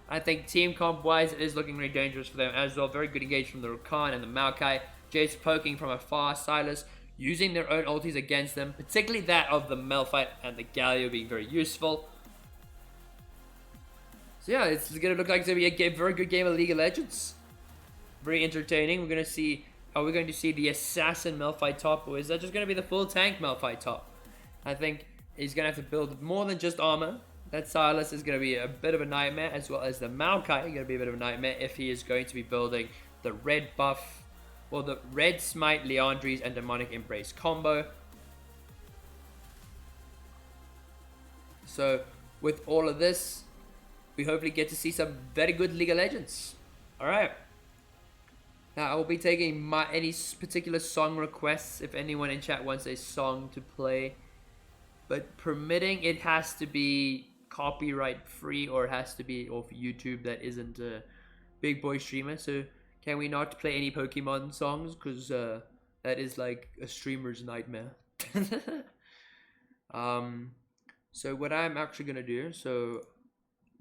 I think team comp wise, it is looking really dangerous for them as well. Very good engage from the Rakan and the Maokai. Jace poking from afar. Sylas using their own ultis against them, particularly that of the Malphite and the Galio being very useful. So yeah, it's going to look like it's going to be a very good game of League of Legends. Very entertaining. We're going to see, are we going to see the assassin Malphite top, or is that just going to be the full tank Malphite top? I think he's going to have to build more than just armor. That Sylas is going to be a bit of a nightmare, as well as the Maokai going to be a bit of a nightmare if he is going to be building the red buff, or the red smite, Leandries, and demonic embrace combo. So with all of this, we hopefully get to see some very good League of Legends. Alright. Now I will be taking any particular song requests if anyone in chat wants a song to play. But permitting, it has to be copyright free, or it has to be off YouTube that isn't a big boy streamer. So can we not play any Pokemon songs? Because that is like a streamer's nightmare. So what I'm actually going to do, so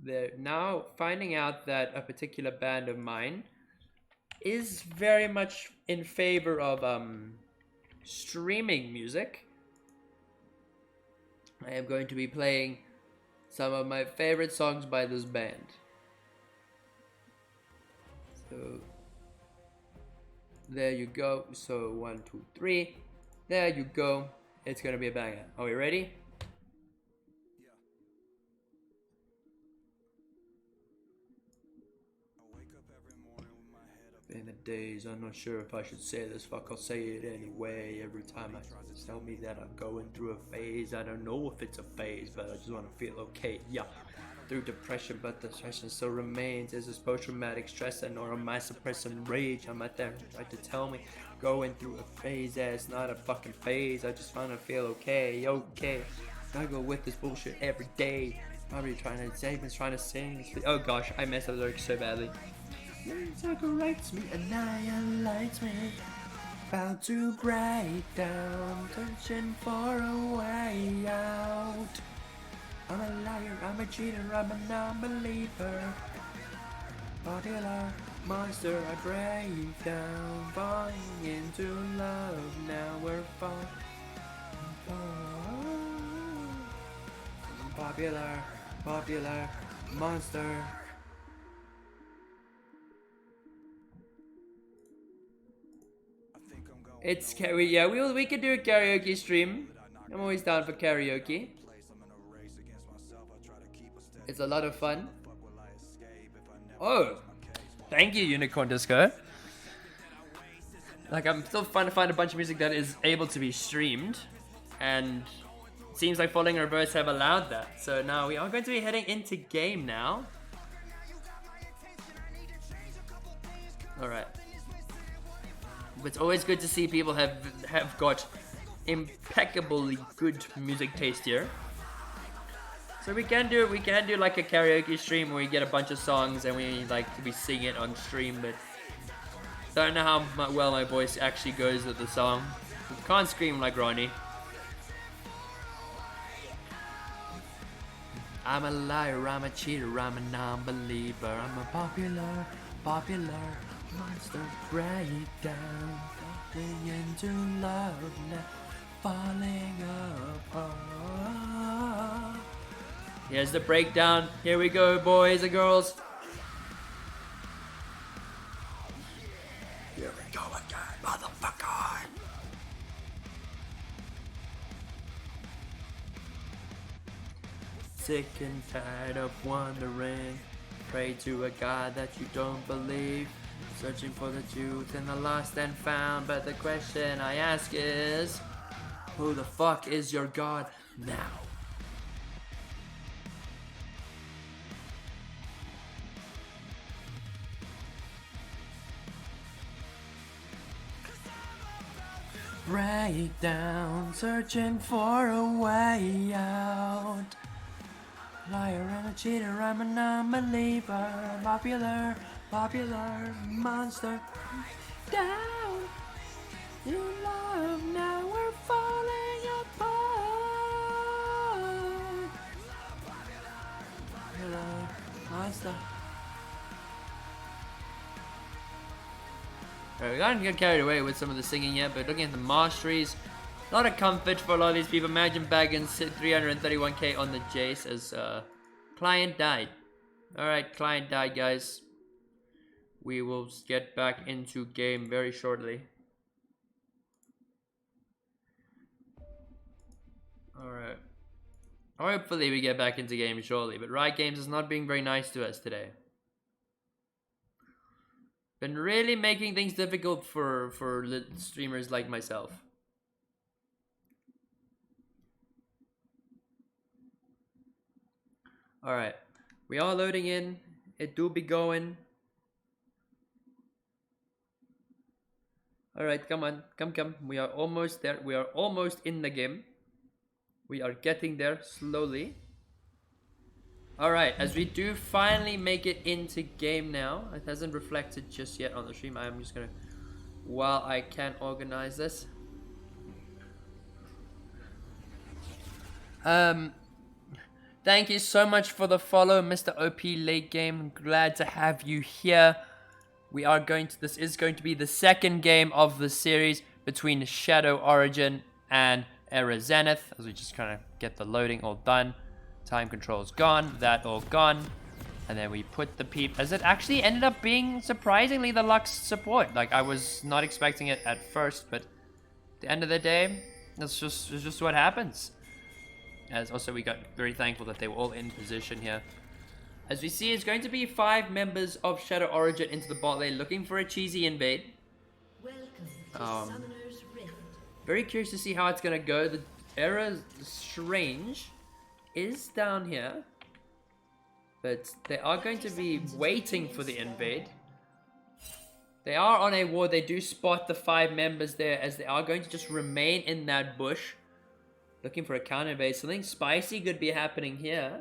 they're now finding out that a particular band of mine is very much in favor of streaming music. I am going to be playing some of my favorite songs by this band. So There you go. So 1, 2, 3. There you go. It's gonna be a banger. Are we ready? In the days, I'm not sure if I should say this. Fuck, I'll say it anyway. Every time I tell me that I'm going through a phase, I don't know if it's a phase, but I just want to feel okay. Yeah, through depression, but the depression still remains. Is this post-traumatic stress, and or am I suppressing rage? I'm out there trying to tell me going through a phase. Yeah, it's not a fucking phase. I just want to feel okay. Okay, I go with this bullshit every day. Probably trying to save me, trying to sing. Oh gosh, I messed up the lyrics so badly. Writes me, annihilates me, about to break down, searching for a way out. I'm a liar, I'm a cheater, I'm a non-believer, popular monster, I break down, falling into love, now we're falling. Popular monster. It's we could do a karaoke stream. I'm always down for karaoke. It's a lot of fun. Oh, thank you, Unicorn Disco. Like, I'm still trying to find a bunch of music that is able to be streamed, and it seems like Falling in Reverse have allowed that. So now we are going to be heading into game now. All right. It's always good to see people have got impeccably good music taste here. So we can do like a karaoke stream where we get a bunch of songs and we sing it on stream, but don't know how well my voice actually goes with the song. Can't scream like Ronnie. I'm a liar, I'm a cheater, I'm a non-believer, I'm a popular monster, breakdown, falling into love now, falling apart. Here's the breakdown. Here we go, boys and girls. Here we go again, motherfucker. Sick and tired of wondering. Pray to a God that you don't believe. Searching for the truth in the lost and found. But the question I ask is, who the fuck is your God now? Breakdown, searching for a way out. Liar and a cheater, I'm a non-believer. Popular monster. Down in love, now we're falling apart. Popular monster. Alright, we gotta get carried away with some of the singing yet, but looking at the masteries, a lot of comfort for a lot of these people. Imagine Baggins 331k on the Jace as client died. Alright, client died, guys. We will get back into game very shortly. Alright. Hopefully we get back into game shortly, but Riot Games is not being very nice to us today. Been really making things difficult for streamers like myself. Alright. We are loading in. It do be going. Alright, come on. Come. We are almost there. We are almost in the game. We are getting there slowly. Alright, as we do finally make it into game now. It hasn't reflected just yet on the stream. I'm just gonna, while I can organize this. Thank you so much for the follow, Mr. OP Late Game. Glad to have you here. This is going to be the second game of the series between Shadow Origin and Era Zenith, as we just kind of get the loading all done. Time control's gone, that all gone. And then we put the peep, as it actually ended up being surprisingly the Lux support. Like, I was not expecting it at first, but at the end of the day, it's just what happens. As also we got very thankful that they were all in position here. As we see, it's going to be 5 members of Shadow Origin into the bot lane looking for a cheesy invade. Welcome to Summoner's Rift. Very curious to see how it's going to go. The Era Strange is down here. But they are going to be waiting for the invade. They are on a ward. They do spot the 5 members there, as they are going to just remain in that bush. Looking for a counter invade. Something spicy could be happening here,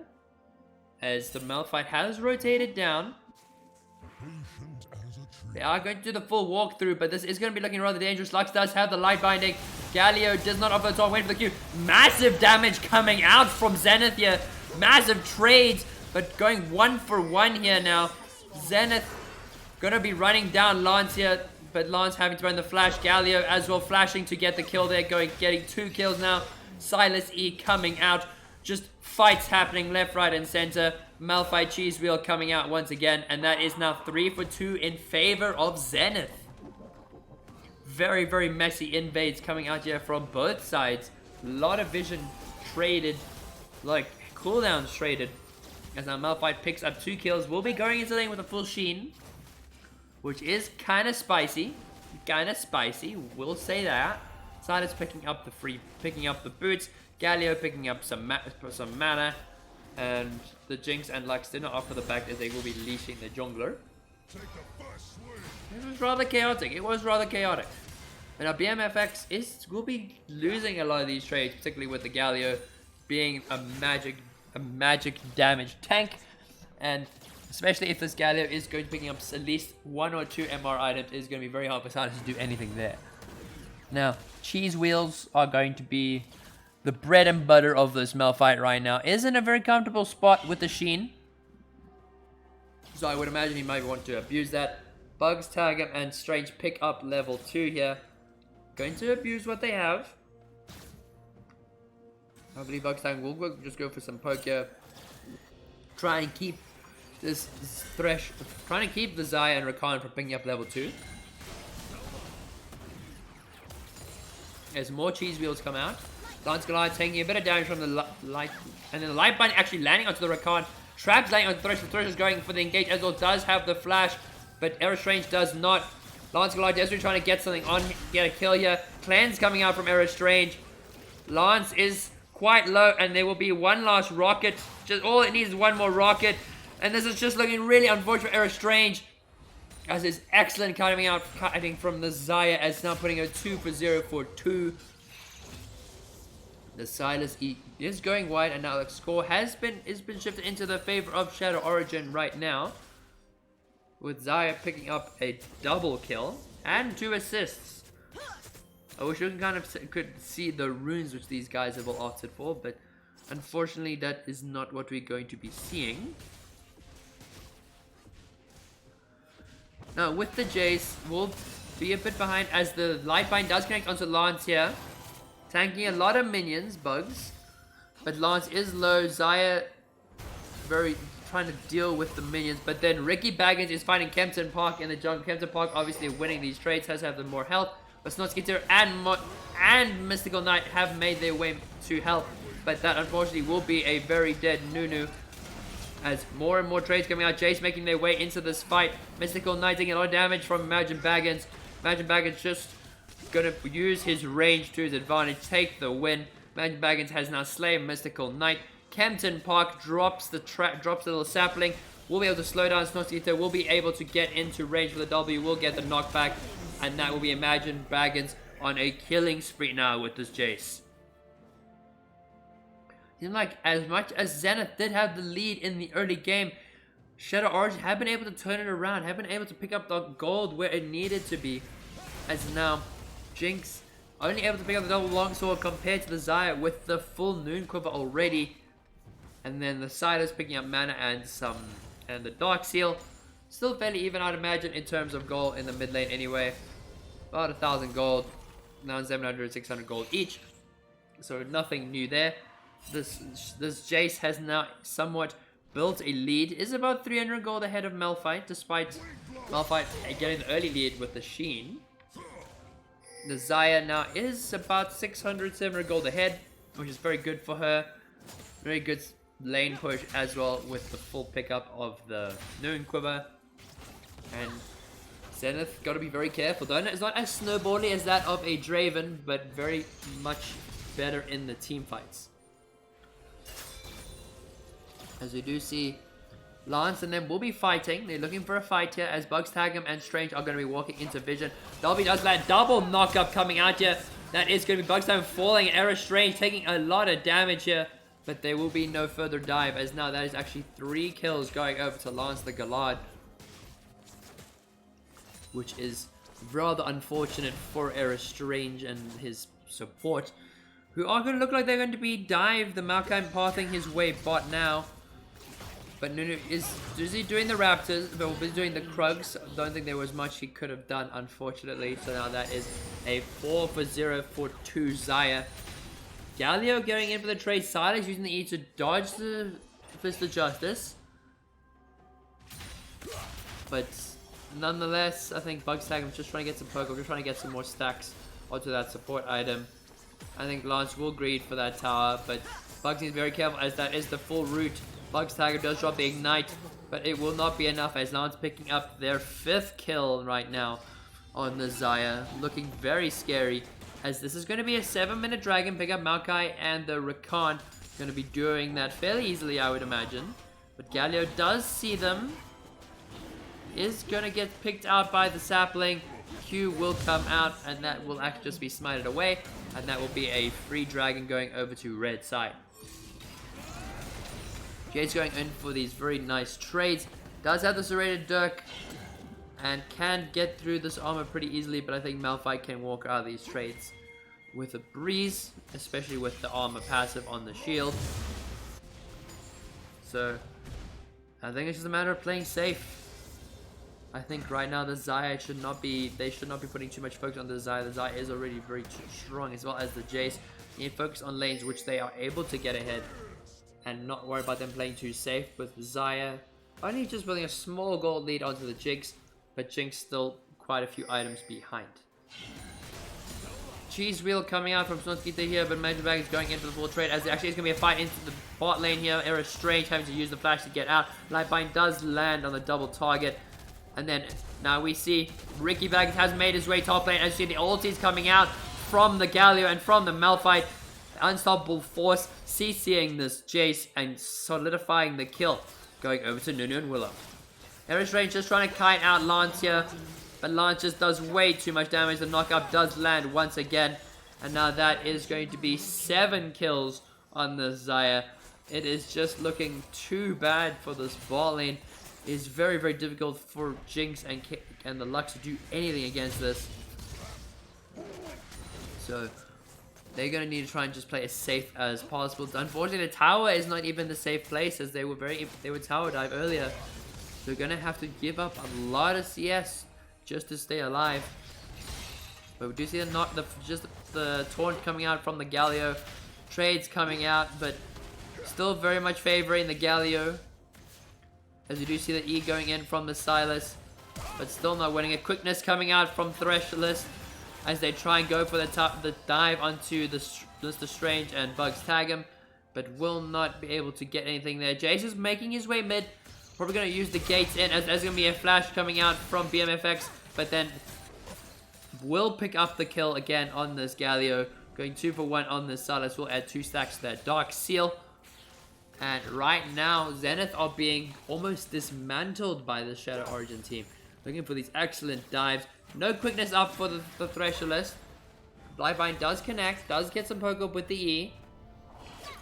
as the Malphite has rotated down. They are going to do the full walkthrough, but this is going to be looking rather dangerous. Lux does have the light binding. Galio does not offer the top. Wait for the Q. Massive damage coming out from Zenith here. Massive trades, but going 1 for 1 here now. Zenith going to be running down Lance here, but Lance having to burn the flash. Galio as well flashing to get the kill there, getting 2 kills now. Silas E coming out. Just fights happening left, right, and center. Malphite cheese wheel coming out once again, and that is now 3 for 2 in favor of Zenith. Very, very messy invades coming out here from both sides. A lot of vision traded, like cooldowns traded. As now Malphite picks up 2 kills, we'll be going into lane with a full sheen, which is kind of spicy. We'll say that. Silas picking up the boots. Galio picking up some mana, and the Jinx and Lux did not offer the back, as they will be leashing the jungler. It was rather chaotic. And our BMFX will be losing a lot of these trades, particularly with the Galio being a magic damage tank, and especially if this Galio is going to be picking up at least 1 or 2 MR items, it is going to be very hard for Silas to do anything there. Now, cheese wheels are going to be the bread and butter of this Malphite right now. Is in a very comfortable spot with the sheen, so I would imagine he might want to abuse that. Bugs tag him, and Strange pick up level 2 here. Going to abuse what they have. I believe Bugs tag will just go for some poke here. Try and keep this Thresh, trying to keep the Xayah and Rakan from picking up level 2. As more cheese wheels come out. Lance Goliath taking a bit of damage from the light, and then the light bind actually landing onto the Rakan. Traps landing on the Thresh. The Thresh is going for the engage as well. Does have the flash, but Era Strange does not. Lance Goliath desperately trying to get something on, get a kill here. Cleanse coming out from Era Strange. Lance is quite low, and there will be one last rocket. Just all it needs is one more rocket, and this is just looking really unfortunate for Era Strange, as is excellent cutting from the Xayah, as now putting a 2 for 0 for 2. The Silas E is going wide, and now the score has been shifted into the favor of Shadow Origin right now, with Xayah picking up a double kill and 2 assists. I wish you could see the runes which these guys have all opted for, but unfortunately that is not what we're going to be seeing. Now with the Jace, we'll be a bit behind, as the Lightbind does connect onto Lance here. Tanking a lot of minions, Bugs. But Lance is low. Xayah very trying to deal with the minions. But then Ricky Baggins is finding Kempton Park in the jungle. Kempton Park obviously winning these trades, has to have the more health. But Snotskitter and Mystical Knight have made their way to help. But that unfortunately will be a very dead Nunu, as more and more trades coming out. Jace making their way into this fight. Mystical Knight taking a lot of damage from Imagine Baggins. Imagine Baggins just gonna use his range to his advantage, take the win. Imagine Baggins has now slain Mystical Knight. Kempton Park drops the little sapling. We'll be able to slow down Snotskitter. We'll be able to get into range for the W. We'll get the knockback, and that will be Imagine Baggins on a killing spree now with this Jace. Seems like as much as Zenith did have the lead in the early game, Shadow Origin have been able to turn it around, have been able to pick up the gold where it needed to be. As now, Jinx only able to pick up the double longsword compared to the Xayah with the full Noon Quiver already. And then the Silas picking up mana and the Dark Seal. Still fairly even, I'd imagine, in terms of gold in the mid lane anyway. About 1,000 gold, now 700, 600 gold each. So nothing new there. This Jace has now somewhat built a lead. Is about 300 gold ahead of Malphite, despite Malphite getting the early lead with the Sheen. The Xayah now is about 600, 700 gold ahead, which is very good for her. Very good lane push as well with the full pickup of the Noon Quiver. And Zenith got to be very careful. Though it's not as snowbally as that of a Draven, but very much better in the team fights. As we do see Lance and them will be fighting. They're looking for a fight here as Bugs, Tagum, and Strange are going to be walking into vision. Dolby does land double knockup coming out here. That is going to be Bugs Tagum falling and Era Strange taking a lot of damage here. But there will be no further dive as now that is actually 3 kills going over to Lance the Galad. Which is rather unfortunate for Era Strange and his support. Who are going to look like they're going to be dive. The Maokai pathing his way bot now. But Nunu is busy doing the Raptors, but busy doing the Krugs. Don't think there was much he could have done, unfortunately. So now that is a 4 for 0 for 2 Xayah. Galio going in for the trade. Silas using the E to dodge the Fist of Justice. But nonetheless, I think Bugs Tag is just trying to get some poke. Just trying to get some more stacks onto that support item. I think Lance will greed for that tower, but Bugs is very careful as that is the full route. Bugs Tiger does drop the Ignite, but it will not be enough as Lance picking up their 5th kill right now on the Xayah. Looking very scary as this is going to be a 7-minute dragon. Pick up Maokai and the Rakan. Going to be doing that fairly easily, I would imagine. But Galio does see them. Is going to get picked out by the sapling. Q will come out and that will actually just be smited away. And that will be a free dragon going over to red side. Jade's going in for these very nice trades. Does have the serrated Dirk and can get through this armor pretty easily, but I think Malphite can walk out of these trades with a breeze, especially with the armor passive on the shield. So I think it's just a matter of playing safe. I think right now the Xayah should not be putting too much focus on the Xayah. The Xayah is already very strong, as well as the Jace. You need to focus on lanes which they are able to get ahead and not worry about them playing too safe. With Xayah only just building a small gold lead onto the Jinx, but Jinx still quite a few items behind. Cheese Wheel coming out from Snotskita here, but Major Bag is going into the full trade as there actually is going to be a fight into the bot lane here. Era Strange having to use the flash to get out. Lightbind does land on the double target. And then now we see Ricky Bag has made his way top lane. As you see the ultis coming out from the Galio and from the Malphite. Unstoppable force CCing this Jace and solidifying the kill. Going over to Nunu and Willow. Era Strange just trying to kite out Lance here. But Lance just does way too much damage. The knockup does land once again. And now that is going to be 7 kills on the Xayah. It is just looking too bad for this bot lane. It is very, very difficult for Jinx and the Lux to do anything against this. So they're going to need to try and just play as safe as possible. Unfortunately, the tower is not even the safe place as they were tower dive earlier. They're going to have to give up a lot of CS just to stay alive. But we do see the taunt coming out from the Galio. Trades coming out, but still very much favoring the Galio. As you do see the E going in from the Silas, but still not winning. A quickness coming out from Thresholist as they try and go for the dive onto the Strange and Bugs tag him, but will not be able to get anything there. Jace is making his way mid. Probably going to use the gates in as there's going to be a flash coming out from BMFX, but then will pick up the kill again on this Galio. Going 2 for 1 on this Silas. Will add 2 stacks to that Dark Seal. And right now, Zenith are being almost dismantled by the Shadow Origin team. Looking for these excellent dives. No quickness up for the Thresholist. Blightbind does connect, does get some poke up with the E.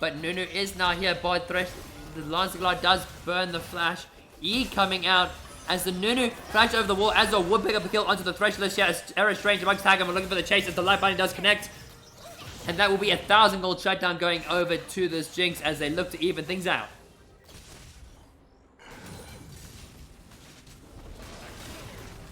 But Nunu is now here. The Lancelot does burn the flash. E coming out as the Nunu flash over the wall as well would pick up a kill onto the Thresholist here. As Era Strange amongst tag him. We're looking for the chase as the Lightbind does connect. And that will be 1,000 gold shutdown going over to this Jinx as they look to even things out.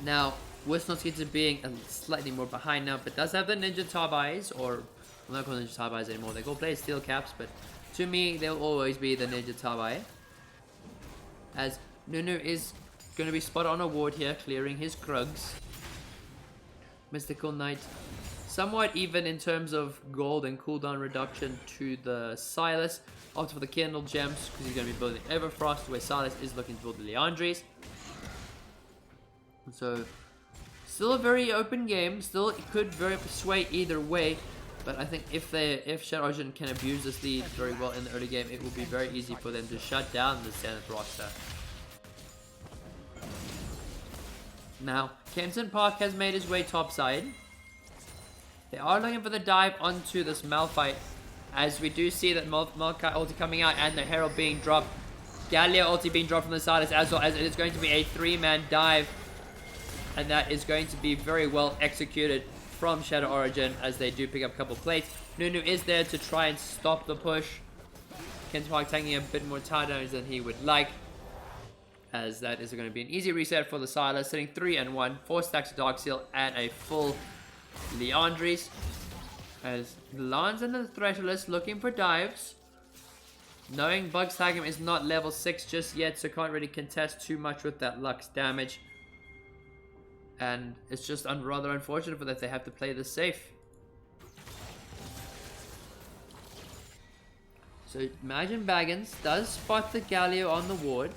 Now, Wisnotskita being slightly more behind now, but does have the Ninja Tabais, or I'm not calling Ninja Tabais anymore. They go play Steel Caps, but to me, they'll always be the Ninja Tabai. as Nunu is going to be spot on a ward here, clearing his Krugs. Mystical Knight, somewhat even in terms of gold and cooldown reduction to the Silas. Opted for the Kindle Gems because he's going to be building Everfrost, where Silas is looking to build the Leandries. So, still a very open game. Still, it could very sway either way. But I think if Shadow Origin can abuse this lead very well in the early game, it will be very easy for them to shut down the Zenith roster. Now, Kempton Park has made his way topside. They are looking for the dive onto this Malphite, as we do see that Maokai ulti coming out and the Herald being dropped. Galio ulti being dropped from the side as well, as it is going to be a 3-man dive. And that is going to be very well executed from Shadow Origin, as they do pick up a couple plates. Nunu is there to try and stop the push. Kempton Park taking a bit more tower damage than he would like, as that is going to be an easy reset for the Silas, sitting 3 and 1, 4 stacks of Dark Seal and a full Leandries. As Lance and the Thresholist looking for dives, knowing Bugstagum is not level 6 just yet, so can't really contest too much with that Lux damage. And it's just rather unfortunate for that they have to play this safe. So Imagine Baggins does spot the Galio on the ward,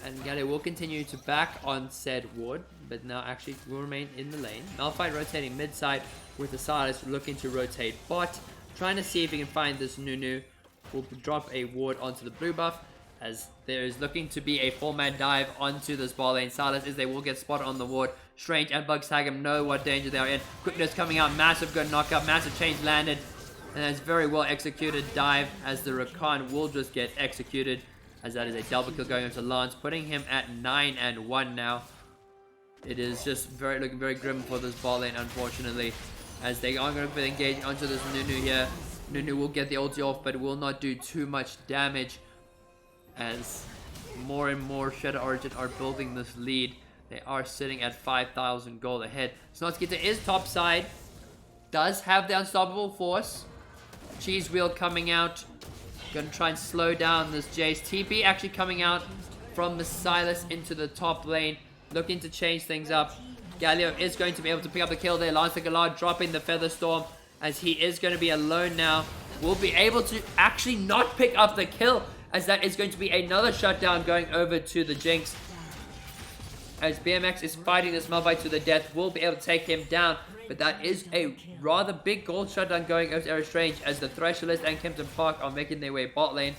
and Galio will continue to back on said ward, but now actually will remain in the lane. Malphite rotating mid side with the Silas looking to rotate bot, trying to see if he can find this Nunu. Will drop a ward onto the blue buff, as there is looking to be a 4-man dive onto this ball lane. Silas is they will get spotted on the ward. Strange and Bugstagum know what danger they are in. Quickness coming out, massive good knockup, massive change landed, and that's very well executed dive, as the Rakan will just get executed, as that is a double kill going into Lance, putting him at 9 and 1 now. It is just looking very grim for this ball lane, unfortunately, as they are going to be engaging onto this Nunu here. Nunu will get the ulti off, but will not do too much damage, as more and more Shadow Origin are building this lead. They are sitting at 5,000 gold ahead. Snotskita is topside, does have the Unstoppable Force. Cheese Wheel coming out, gonna try and slow down this Jace. TP actually coming out from the Silas into the top lane, looking to change things up. Galio is going to be able to pick up the kill there. Lance the Galard dropping the Featherstorm, as he is going to be alone now. Will be able to actually not pick up the kill, as that is going to be another shutdown going over to the Jinx. As BMX is fighting this Malphite to the death, will be able to take him down. But that is a rather big gold shutdown going over to Era Strange, as the Thresholist and Kempton Park are making their way bot lane.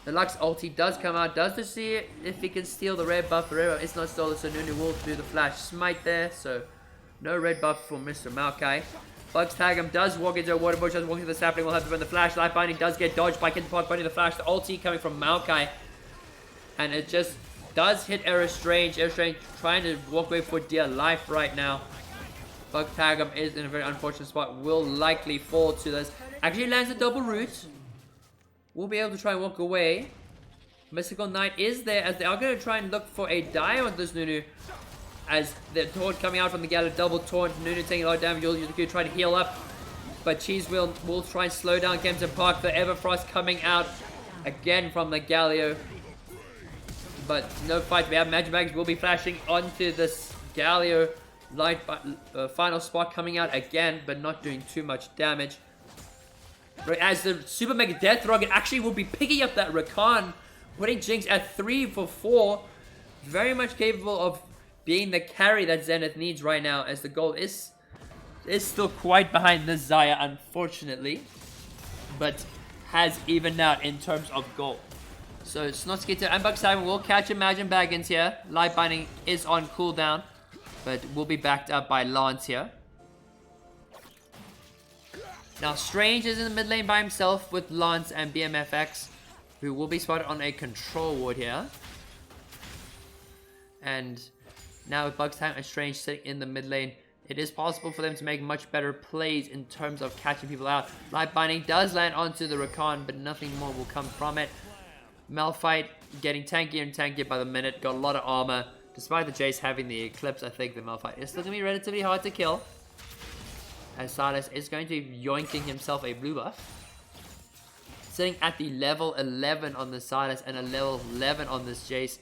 The Lux ulti does come out, does to see if he can steal the red buff. Ferrero is not stolen, so Nunu will do the flash smite there. So no red buff for Mr. Maokai. Bugstagum does walk into a water bush, does walk into the sapling, will have to run the flash. Life Binding does get dodged by Kempton Park, burning the flash. The ulti coming from Maokai, and it just does hit Era Strange. Era Strange trying to walk away for dear life right now. Bugstagum is in a very unfortunate spot, will likely fall to this. Actually lands a double root. Will be able to try and walk away. Mystical Knight is there, as they are going to try and look for a die on this Nunu, as the taunt coming out from the Gallo, double taunt. Nunu taking a lot of damage. You'll try to heal up, but Cheese will try and slow down Kempton Park. The Everfrost coming out again from the Galio, but no fight. We have Magic Bags will be flashing onto this Galio. Light final spot coming out again, but not doing too much damage. As the Super Mega Death Rocket actually will be picking up that Rakan, putting Jinx at 3 for 4. Very much capable of being the carry that Zenith needs right now, as the gold is still quite behind this Xayah, unfortunately, but has evened out in terms of gold. So Snotskita and Bugstagum will catch Imagine Baggins here. Light Binding is on cooldown, but will be backed up by Lance here. Now Strange is in the mid lane by himself with Lance and BMFX, who will be spotted on a control ward here. And now with Bugstagum and Strange sitting in the mid lane, it is possible for them to make much better plays in terms of catching people out. Light Binding does land onto the Rakan, but nothing more will come from it. Malphite getting tankier and tankier by the minute, got a lot of armor. Despite the Jace having the Eclipse, I think the Malphite is still going to be relatively hard to kill, as Silas is going to be yoinking himself a blue buff. sitting at the level 11 on the Silas and a level 11 on this Jace.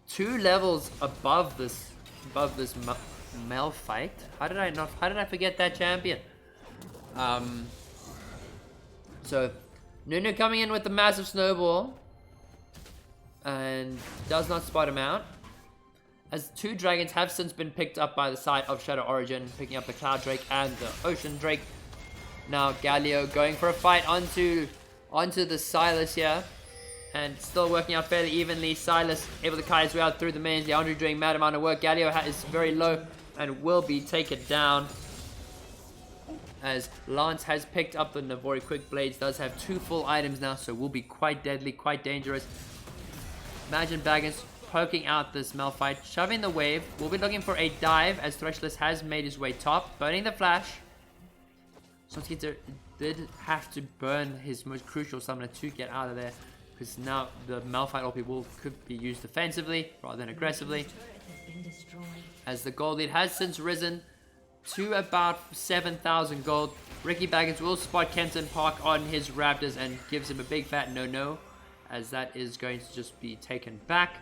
2 levels above this Malphite. How did I forget that champion? So Nunu coming in with the massive snowball and does not spot him out. As 2 dragons have since been picked up by the side of Shadow Origin, picking up the Cloud Drake and the Ocean Drake. Now Galio going for a fight onto the Silas here, and still working out fairly evenly. Silas able to kite his way out through the mains. Leandro doing mad amount of work. Galio is very low and will be taken down, as Lance has picked up the Navori Quick Blades. Does have 2 full items now, so will be quite deadly, quite dangerous. Imagine Baggins poking out this Malphite, shoving the wave. We'll be looking for a dive as Threshless has made his way top, burning the flash. Sonskeeter did have to burn his most crucial summoner to get out of there, because now the Malphite OP could be used defensively rather than aggressively. As the gold lead has since risen to about 7,000 gold. Ricky Baggins will spot Kenton Park on his Raptors and gives him a big fat no-no, as that is going to just be taken back.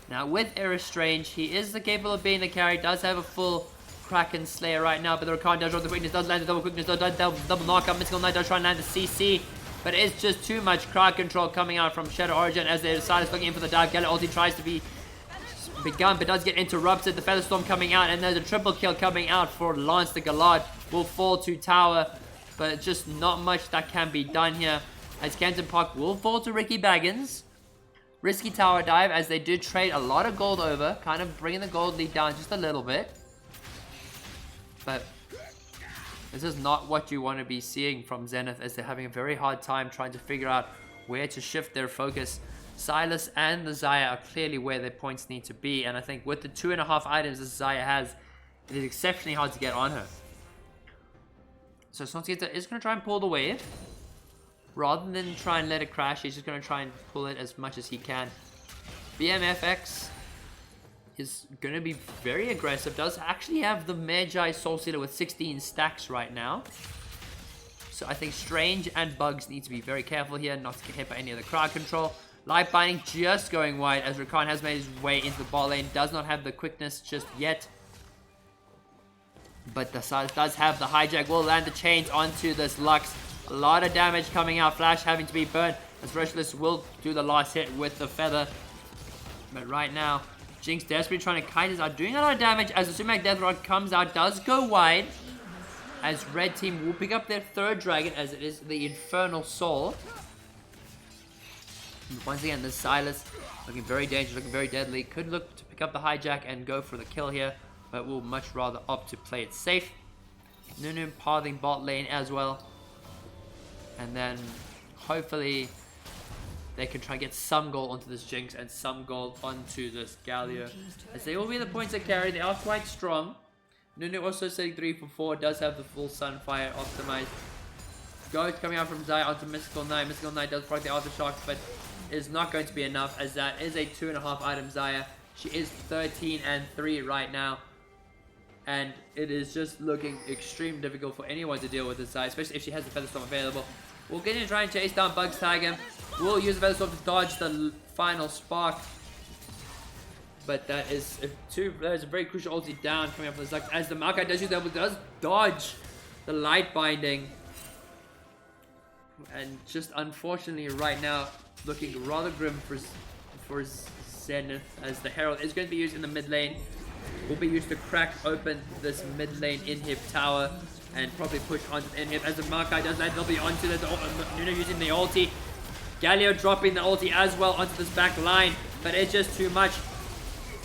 Now with Era Strange, he is capable of being the carry, does have a full Kraken Slayer right now, but the Rakan does drop the quickness, does land the double quickness, does double knockup. Mystical Knight does try and land the CC, but it's just too much crowd control coming out from Shadow Origin as they decide looking in for the dive. Gala ulti tries to be begun, but does get interrupted. The Featherstorm coming out, and there's a triple kill coming out for Lance. The Galad will fall to tower, but just not much that can be done here, as Kenton Park will fall to Ricky Baggins. Risky tower dive, as they did trade a lot of gold over, kind of bringing the gold lead down just a little bit. But this is not what you want to be seeing from Zenith, as they're having a very hard time trying to figure out where to shift their focus. Silas and the Xayah are clearly where their points need to be, and I think with the 2.5 items this Xayah has, it is exceptionally hard to get on her. So Sonskeeter is going to try and pull the wave. Rather than try and let it crash, he's just going to try and pull it as much as he can. BMFX is going to be very aggressive. Does actually have the Magi Soul Stealer with 16 stacks right now. So I think Strange and Bugs need to be very careful here, not to get hit by any of the crowd control. Light Binding just going wide, as Rakan has made his way into the ball lane. Does not have the quickness just yet, but the Silas does have the hijack. Will land the chains onto this Lux. A lot of damage coming out. Flash having to be burned, as Restless will do the last hit with the feather. But right now, Jinx desperately trying to kite us out, doing a lot of damage as the Sumac Death Rod comes out, does go wide. As Red Team will pick up their 3rd dragon, as it is the Infernal Soul. And once again, this Silas looking very dangerous, looking very deadly. Could look to pick up the hijack and go for the kill here, but will much rather opt to play it safe. Nunu pathing bot lane as well. And then hopefully they can try and get some gold onto this Jinx and some gold onto this Galio, as they will be the points that carry. They are quite strong. Nunu also setting 3 for 4, does have the full Sunfire optimized. Goat coming out from Xayah onto Mystical Knight. Mystical Knight does proc the Aftershock, but is not going to be enough, as that is a 2.5 item Xayah. She is 13 and 3 right now, and it is just looking extremely difficult for anyone to deal with this Xayah, especially if she has the Featherstorm available. We'll get in and try and chase down Bugs, tag him. We'll use the Featherstorm to dodge the final spark. But that is a very crucial ulti down coming up from the Zux, as the Maokai does use the double, does dodge the Light Binding. And just unfortunately right now, looking rather grim for Zenith, as the Herald is going to be used in the mid lane. Will be used to crack open this mid lane inhib tower and probably push onto the inhib, as the Maokai does that. They'll be onto the Nunu using the ulti. Galio dropping the ulti as well onto this back line, but it's just too much.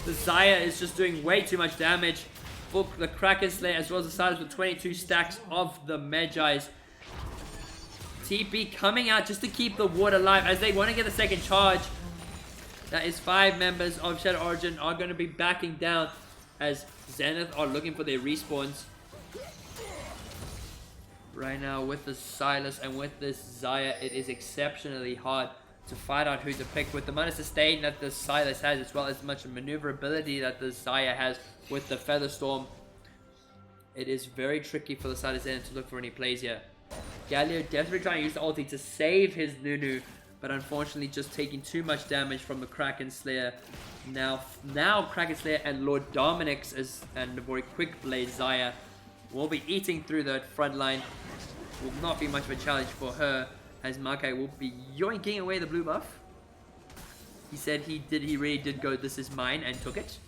The Xayah is just doing way too much damage for the Kraken Slayer, as well as the Silas with 22 stacks of the Magi's. TP coming out just to keep the ward alive, as they want to get the second charge. That is 5 members of Shadow Origin are going to be backing down, as Zenith are looking for their respawns. Right now with the Silas and with this Xayah, it is exceptionally hard to find out who to pick. With the amount of sustain that the Silas has, as well as much maneuverability that the Xayah has with the Featherstorm, it is very tricky for the Silas to look for any plays here. Galio desperately trying to use the ulti to save his Nunu, but unfortunately just taking too much damage from the Kraken Slayer. Now Kraken Slayer and Lord Dominic's and the very quick blade Zaya will be eating through the front line. Will not be much of a challenge for her, as Makai will be yoinking away the blue buff. He said he really did go, this is mine, and took it.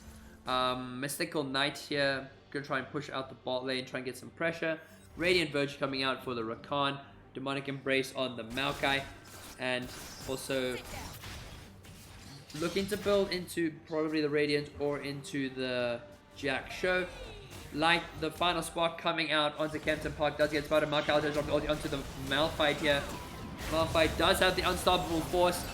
Mystical Knight here, gonna try and push out the bot lane, try and get some pressure. Radiant Verge coming out for the Rakan. Demonic Embrace on the Maokai. And also looking to build into probably the Radiant or into the Jack Show. Like the final spot coming out onto Kempton Park does get spotted. Maokai does drop the ulti onto the Malphite here. Malphite does have the Unstoppable Force.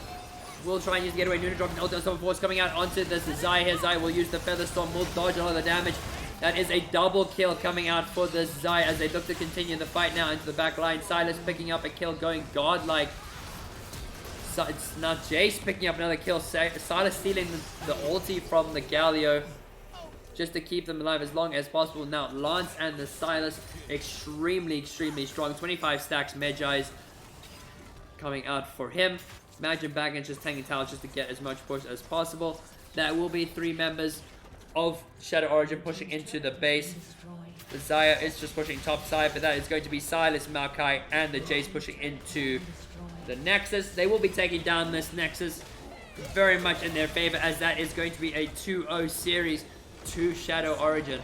Will try and use the getaway. Nunu dropping the ulti Unstoppable Force coming out onto this Zaya here. Zaya will use the Feather Storm. Will dodge a lot of the damage. That is a double kill coming out for the Zaya as they look to continue the fight now into the back line. Silas picking up a kill, going godlike. So it's now Jace picking up another kill. Silas stealing the ulti from the Galio just to keep them alive as long as possible. Now Lance and the Silas extremely strong. 25 stacks Medjai's coming out for him. Imagine Baggins just tanking towers just to get as much push as possible. That will be 3 members of Shadow Origin pushing into the base. The Zaya is just pushing top side, but that is going to be Silas, Maokai, and the Jace pushing into the Nexus. They will be taking down this Nexus very much in their favor, as that is going to be a 2-0 series to Shadow Origin.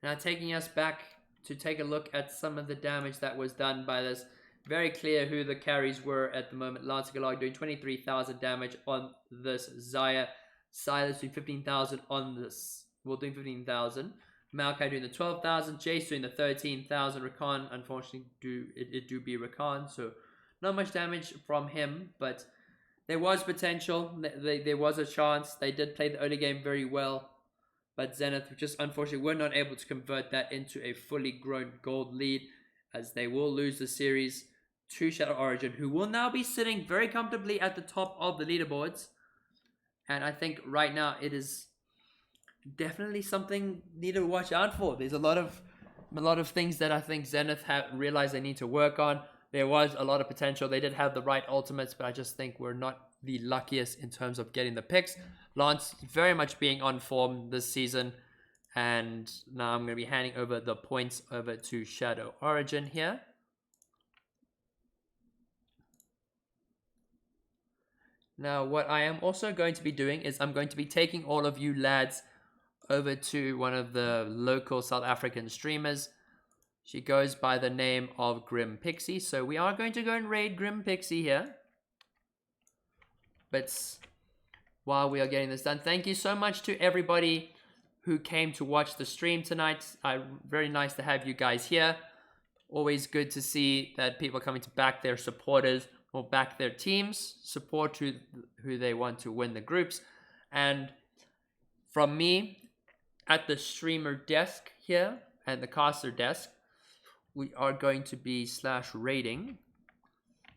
Now taking us back to take a look at some of the damage that was done by this. Very clear who the carries were at the moment. Lance Galag doing 23,000 damage on this Zaya. Silas doing 15,000 on this. Well, doing 15,000. Maokai doing the 12,000. Jace doing the 13,000. Rakan, unfortunately, it do be Rakan. So, not much damage from him. But there was potential. There was a chance. They did play the early game very well. But Zenith just unfortunately were not able to convert that into a fully grown gold lead, as they will lose the series to Shadow Origin, who will now be sitting very comfortably at the top of the leaderboards. And I think right now it is definitely something needed to watch out for. There's a lot of things that I think Zenith have realized they need to work on. There was a lot of potential. They did have the right ultimates, but I just think we're not the luckiest in terms of getting the picks. Lance very much being on form this season. And now I'm going to be handing over the points over to Shadow Origin here. Now what I am also going to be doing is I'm going to be taking all of you lads over to one of the local South African streamers. She goes by the name of Grim Pixie. So we are going to go and raid Grim Pixie here. But while we are getting this done, thank you so much to everybody who came to watch the stream tonight. Very nice to have you guys here. Always good to see that people are coming to back their supporters or back their teams, support who they want to win the groups. And from me at the streamer desk here and the caster desk, we are going to be /raiding.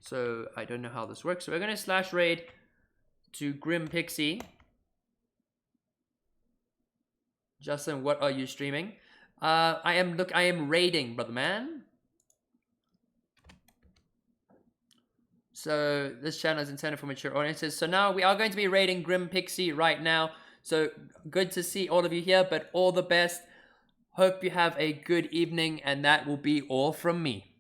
So I don't know how this works. So we're going to /raid to Grim Pixie. Justin, what are you streaming? I am raiding, brother man. So this channel is intended for mature audiences. So now we are going to be raiding Grim Pixie right now. So good to see all of you here, but all the best. Hope you have a good evening, and that will be all from me.